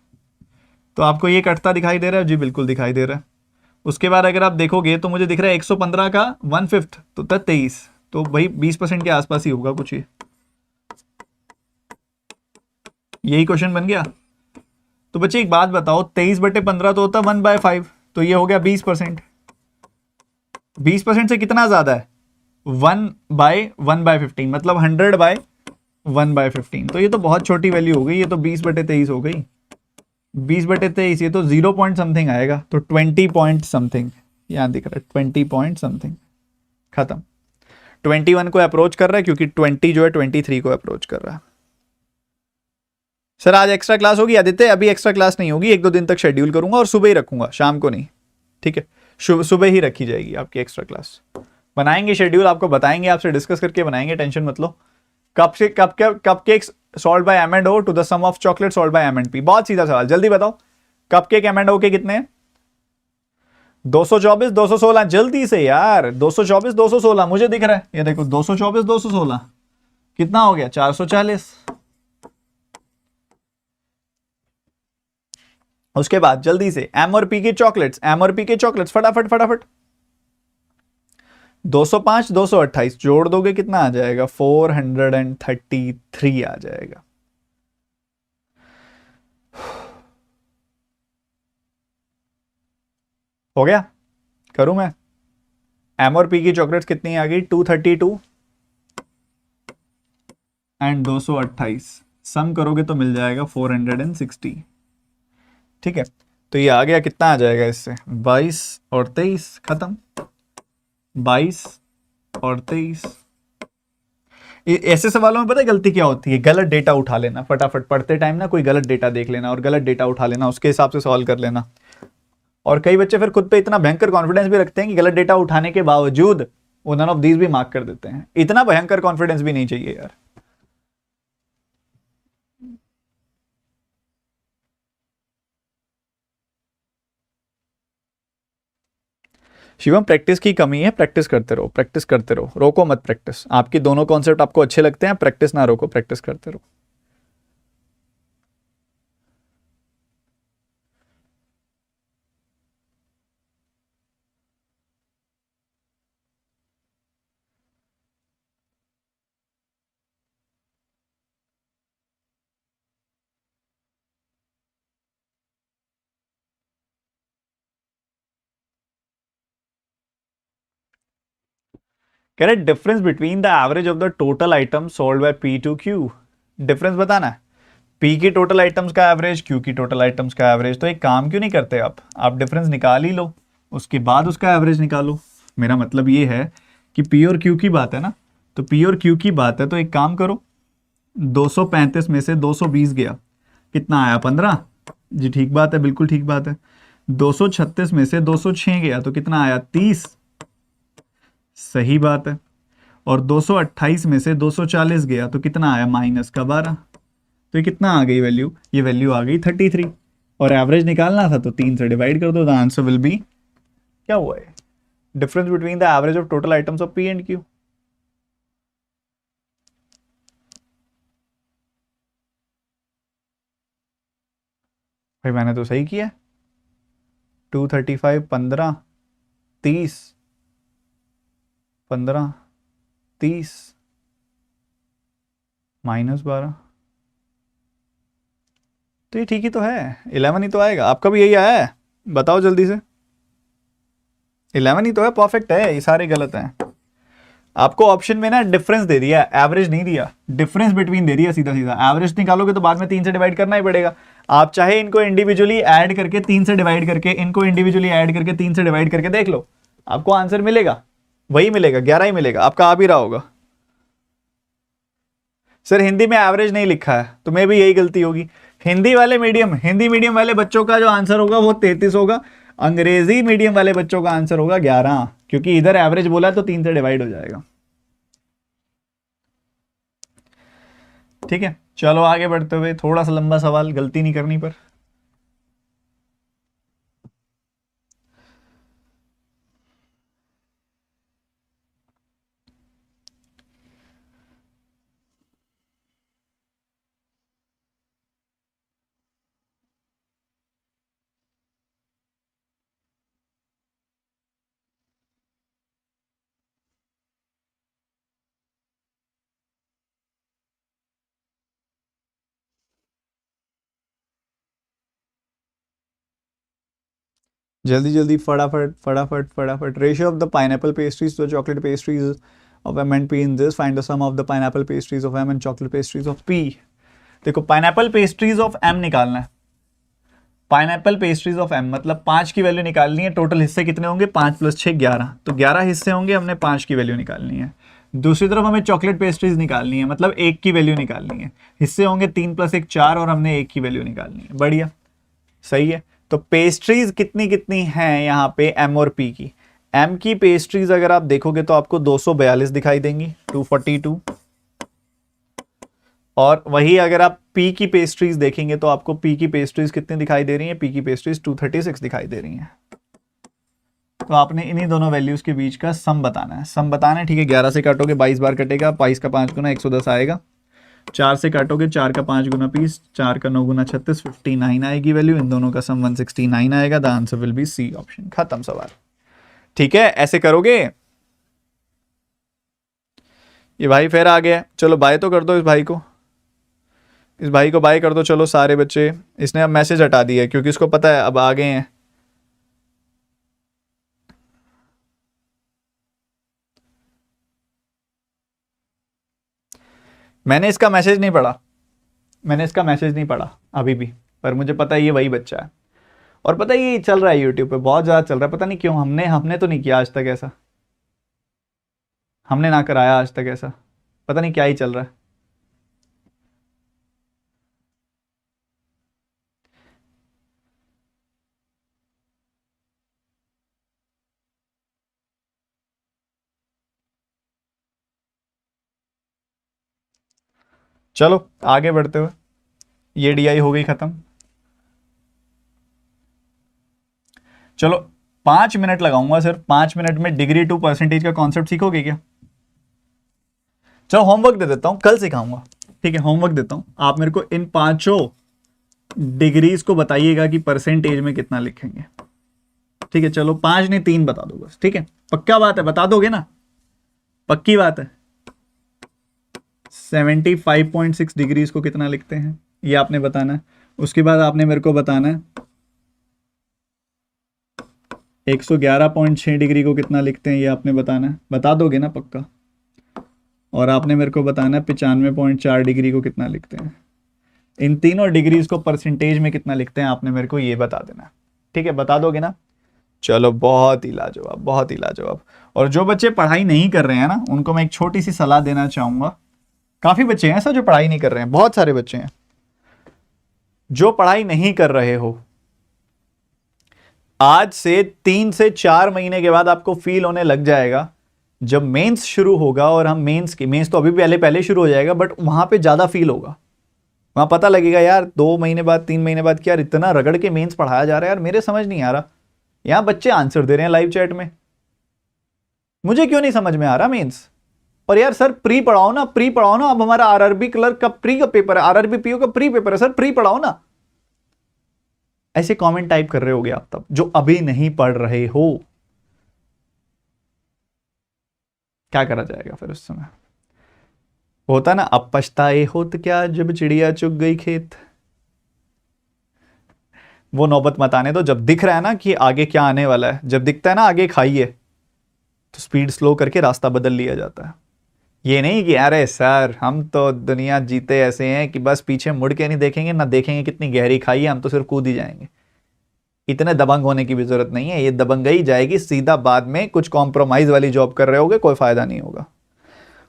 तो आपको ये कटता दिखाई दे रहा है? जी बिल्कुल दिखाई दे रहा है। उसके बाद अगर आप देखोगे तो मुझे दिख रहा है 115 का 1/5 तो 23, तो भाई 20% के आसपास ही होगा कुछ। यही क्वेश्चन बन गया। तो बच्चे एक बात बताओ, 23/15 तो होता 1/5, तो ये हो गया 20%। 20% से कितना ज्यादा है? 1/1/15, मतलब 100/1/15। तो ये तो बहुत छोटी वैल्यू हो गई, ये तो 20/23 हो गई। 20/23 ये तो 0 पॉइंट समथिंग आएगा, तो 20 पॉइंट समथिंग यहां दिख रहा है, 20 पॉइंट समथिंग। खत्म। 21 को अप्रोच कर रहा है, क्योंकि 20 जो है 23 को अप्रोच कर रहा है। सर आज एक्स्ट्रा क्लास होगी आदित्य? अभी एक्स्ट्रा क्लास नहीं होगी, 1-2 दिन तक शेड्यूल करूंगा और सुबह ही रखूंगा, शाम को नहीं। ठीक है, सुबह ही रखी जाएगी आपकी एक्स्ट्रा क्लास। बनाएंगे शेड्यूल, आपको बताएंगे, आपसे डिस्कस करके बनाएंगे, टेंशन मत लो। Cup cakes solve by M and O to the sum of chocolate solve by M and P. बहुत सीधा सवाल, जल्दी बताओ। Cup cake M and O के कितने हैं? 224 216। जल्दी से यार, 224 216 मुझे दिख रहा है, ये देखो 224 216 कितना हो गया? 440। उसके बाद जल्दी से एम और पी के चॉकलेट्स, एम और पी के चॉकलेट्स फटाफट फटाफट। 205 228 जोड़ दोगे कितना आ जाएगा? 433 आ जाएगा। हो गया? करूं मैं? एम और पी की चॉकलेट्स कितनी आ गई? 232 एंड 228 सम करोगे तो मिल जाएगा 460। ठीक है, तो ये आ गया, कितना आ जाएगा इससे? 22 और 23, खत्म। 22 और 23। ऐसे सवालों में पता है गलती क्या होती है? गलत डेटा उठा लेना, फटाफट पढ़ते टाइम ना कोई गलत डेटा देख लेना और गलत डेटा उठा लेना, उसके हिसाब से सॉल्व कर लेना। और कई बच्चे फिर खुद पे इतना भयंकर कॉन्फिडेंस भी रखते हैं कि गलत डेटा उठाने के बावजूद वो नन ऑफ दीज भी मार्क कर देते हैं। इतना भयंकर कॉन्फिडेंस भी नहीं चाहिए यार। शिवम प्रैक्टिस की कमी है, प्रैक्टिस करते रहो, प्रैक्टिस करते रहो, रोको मत प्रैक्टिस। आपकी दोनों कॉन्सेप्ट आपको अच्छे लगते हैं, प्रैक्टिस ना रोको, प्रैक्टिस करते रहो। कह रहे difference between the average of the total item sold by P to Q. Difference बताना है, पी की टोटल आइटम्स का एवरेज, क्यू की टोटल आइटम्स का एवरेज। तो एक काम क्यों नहीं करते आप डिफरेंस निकाल ही लो, उसके बाद उसका एवरेज निकालो। मेरा मतलब ये है कि पी और क्यू की बात है ना, तो पी और क्यू की बात है, तो एक काम करो, 235 में से 220 गया, कितना आया? 15। जी ठीक बात है, बिल्कुल ठीक बात है। 236 में से 206 गया तो कितना आया? 30। सही बात है। और 228 में से 240 गया तो कितना आया? -12। तो ये कितना आ गई वैल्यू? ये वैल्यू आ गई 33। और एवरेज निकालना था तो 3 से डिवाइड कर दो, द आंसर विल बी, क्या हुआ है? Difference between the average of total items of P and Q. भाई मैंने तो सही किया। 235 15 30 15 30 -12, तो ये ठीक ही तो है। 11 ही तो आएगा। आपका भी यही आया है? बताओ जल्दी से। 11 ही तो है, परफेक्ट है। ये सारे गलत हैं। आपको ऑप्शन में ना डिफरेंस दे दिया, एवरेज नहीं दिया, डिफरेंस बिटवीन दे दिया सीधा सीधा। एवरेज निकालोगे तो बाद में 3 से डिवाइड करना ही पड़ेगा। आप चाहे इनको इंडिविजुअली ऐड करके 3 से डिवाइड करके, इनको इंडिविजुअली ऐड करके 3 से डिवाइड करके देख लो, आपको आंसर मिलेगा, वही मिलेगा, 11 ही मिलेगा। आपका आ भी रहा होगा। सर हिंदी में एवरेज नहीं लिखा है, तो मैं भी यही गलती होगी। हिंदी मीडियम वाले बच्चों का जो आंसर होगा वो 33 होगा, अंग्रेजी मीडियम वाले बच्चों का आंसर होगा 11, क्योंकि इधर एवरेज बोला तो 3 से डिवाइड हो जाएगा। ठीक है, चलो आगे बढ़ते हुए, थोड़ा सा लंबा सवाल, गलती नहीं करनी पर। जल्दी जल्दी फटाफट फटाफट फटाफट। Ratio of the pineapple pastries to chocolate pastries of M and P in this, find the sum of the pineapple pastries of M and chocolate pastries of P. देखो पाइनएप्पल पेस्ट्रीज ऑफ एम निकालना है, pineapple pastries of M मतलब 5 की value निकालनी है। Total हिस्से कितने होंगे, 5 + 6 11, तो 11 हिस्से होंगे, हमने 5 की वैल्यू निकालनी है। दूसरी तरफ हमें चॉकलेट पेस्ट्रीज निकालनी है, मतलब 1 की वैल्यू निकालनी है। हिस्से होंगे 3 + 1 4 और हमने 1 की वैल्यू निकालनी है। बढ़िया, सही है। तो पेस्ट्रीज कितनी कितनी हैं यहाँ पे एम और पी की। एम की पेस्ट्रीज अगर आप देखोगे तो आपको 242 दिखाई देंगी, 242। और वही अगर आप पी की पेस्ट्रीज देखेंगे तो आपको पी की पेस्ट्रीज कितनी दिखाई दे रही हैं, पी की पेस्ट्रीज 236 दिखाई दे रही हैं। तो आपने इन्हीं दोनों वैल्यूज के बीच का सम बताना है। सम बताना है, ठीक है। 11 से काटोगे 22 बार कटेगा, 22 का 5 गुना 110 आएगा। 4 से काटोगे 4 का 5 गुना 20, 4 का 9 गुना 36, 59 आएगी वैल्यू। इन दोनों का सम 169 आएगा। The answer will be C option. खत्म सवाल। ठीक है, ऐसे करोगे। ये भाई फिर आ गया, चलो बाय तो कर दो इस भाई को, इस भाई को बाय कर दो। चलो सारे बच्चे, इसने अब मैसेज हटा दिया क्योंकि इसको पता है अब आ गए हैं। मैंने इसका मैसेज नहीं पढ़ा, मैंने इसका मैसेज नहीं पढ़ा अभी भी, पर मुझे पता है ये वही बच्चा है। और पता है ये चल रहा है यूट्यूब पे, बहुत ज़्यादा चल रहा है। पता नहीं क्यों, हमने तो नहीं किया आज तक ऐसा, हमने ना कराया आज तक ऐसा। पता नहीं क्या ही चल रहा है। चलो आगे बढ़ते हुए, ये डीआई हो गई खत्म। चलो 5 मिनट लगाऊंगा, सिर्फ 5 मिनट में डिग्री टू परसेंटेज का कॉन्सेप्ट सीखोगे क्या। चलो होमवर्क दे देता हूं, कल सिखाऊंगा। ठीक है, होमवर्क देता हूं, आप मेरे को इन 5 डिग्रीज को बताइएगा कि परसेंटेज में कितना लिखेंगे। ठीक है, चलो 5 नहीं 3 बता दो बस। ठीक है, पक्का बात है, बता दोगे ना, पक्की बात है। 75.6 डिग्रीज को कितना लिखते हैं ये आपने बताना है। उसके बाद आपने मेरे को बताना है 111.6 डिग्री को कितना लिखते हैं ये आपने बताना है। बता दोगे ना पक्का। और आपने मेरे को बताना है 95.4 डिग्री को कितना लिखते हैं। इन तीनों डिग्रीज को परसेंटेज में कितना लिखते हैं आपने मेरे को ये बता देना। ठीक है, बता दोगे ना। चलो बहुत ही लाजवाब, बहुत ही लाजवाब। और जो बच्चे पढ़ाई नहीं कर रहे हैं ना, उनको मैं एक छोटी सी सलाह देना चाहूंगा। काफी बच्चे हैं ऐसा जो पढ़ाई नहीं कर रहे हैं, बहुत सारे बच्चे हैं जो पढ़ाई नहीं कर रहे हो। आज से 3 से 4 महीने के बाद आपको फील होने लग जाएगा, जब मेंस शुरू होगा और हम मेंस तो अभी पहले पहले शुरू हो जाएगा, बट वहां पे ज्यादा फील होगा। वहां पता लगेगा यार 2 महीने बाद 3 महीने बाद कि यार इतना रगड़ के मेंस पढ़ाया जा रहा है यार, मेरे समझ नहीं आ रहा। यहां बच्चे आंसर दे रहे हैं लाइव चैट में, मुझे क्यों नहीं समझ में आ रहा मेंस। और यार सर प्री पढ़ाओ ना, प्री पढ़ाओ ना। अब हमारा आरआरबी क्लर्क का प्री का पेपर है, आरआरबी पीओ का प्री पेपर है, सर प्री पढ़ाओ ना। ऐसे कमेंट टाइप कर रहे होगे आप तब, जो अभी नहीं पढ़ रहे हो। क्या करा जाएगा फिर उस समय। होता ना, अब पछताए होत क्या जब चिड़िया चुग गई खेत। वो नौबत मत आने दो। जब दिख रहा है ना कि आगे क्या आने वाला है, जब दिखता है ना आगे खाई है, तो स्पीड स्लो करके रास्ता बदल लिया जाता है। ये नहीं कि अरे सर हम तो दुनिया जीते ऐसे हैं कि बस पीछे मुड़ के नहीं देखेंगे, ना देखेंगे कितनी गहरी खाई है, हम तो सिर्फ कूद ही जाएंगे। इतने दबंग होने की भी जरूरत नहीं है, ये दबंगई जाएगी सीधा बाद में। कुछ कॉम्प्रोमाइज वाली जॉब कर रहे होगे, कोई फायदा नहीं होगा।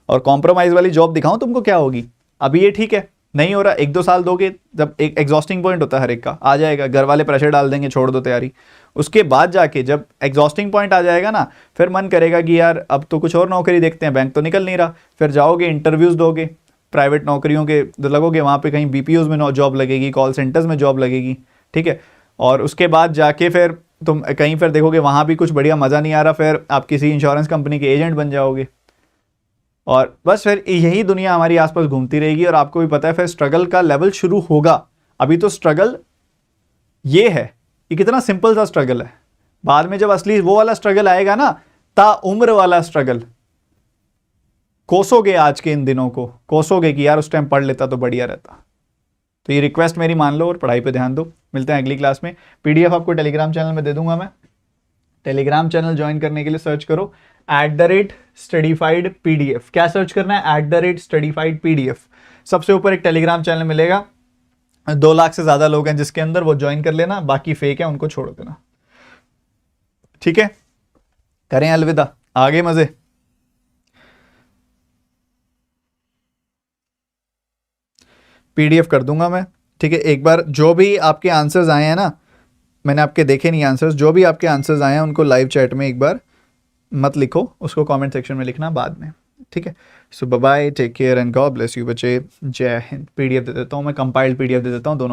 और कॉम्प्रोमाइज वाली जॉब दिखाऊं तुमको क्या होगी। अभी ये ठीक है, नहीं हो रहा, 1-2 साल दोगे, जब एक एग्जॉस्टिंग पॉइंट होता है हर एक का, आ जाएगा, घर वाले प्रेशर डाल देंगे, छोड़ दो तैयारी। उसके बाद जाके जब एग्जॉस्टिंग पॉइंट आ जाएगा ना, फिर मन करेगा कि यार अब तो कुछ और नौकरी देखते हैं, बैंक तो निकल नहीं रहा। फिर जाओगे इंटरव्यूज दोगे, प्राइवेट नौकरियों के लगोगे, वहाँ पे कहीं बीपीओज में जॉब लगेगी, कॉल सेंटर्स में जॉब लगेगी। ठीक है, और उसके बाद जाके फिर तुम कहीं फिर देखोगे वहाँ भी कुछ बढ़िया मज़ा नहीं आ रहा, फिर आप किसी इंश्योरेंस कंपनी के एजेंट बन जाओगे। और बस फिर यही दुनिया हमारी आसपास घूमती रहेगी। और आपको भी पता है फिर स्ट्रगल का लेवल शुरू होगा। अभी तो स्ट्रगल ये है, ये कितना सिंपल सा स्ट्रगल है। बाद में जब असली वो वाला स्ट्रगल आएगा ना, ताउम्र वाला स्ट्रगल, कोसोगे आज के इन दिनों को, कोसोगे कि यार उस टाइम पढ़ लेता तो बढ़िया रहता। तो ये रिक्वेस्ट मेरी मान लो और पढ़ाई पे ध्यान दो। मिलते हैं अगली क्लास में। पीडीएफ आपको टेलीग्राम चैनल में दे दूंगा मैं। टेलीग्राम चैनल ज्वाइन करने के लिए सर्च करो @studyfiedpdf। क्या सर्च करना है? @studyfiedpdf। सबसे ऊपर एक टेलीग्राम चैनल मिलेगा, 2 लाख से ज्यादा लोग हैं जिसके अंदर, वो ज्वाइन कर लेना, बाकी फेक है उनको छोड़ देना। ठीक है, करें अलविदा, आगे मजे। पीडीएफ कर दूंगा मैं, ठीक है। एक बार जो भी आपके आंसर्स आए हैं ना, मैंने आपके देखे नहीं आंसर्स, जो भी आपके आंसर्स आए हैं उनको लाइव चैट में एक बार मत लिखो, उसको कमेंट सेक्शन में लिखना बाद में, ठीक है। So bye bye, take care and God bless you बच्चे, जय हिंद। पीडीएफ दे देता हूँ मैं, कंपाइल्ड पीडीएफ दे देता हूँ दोनों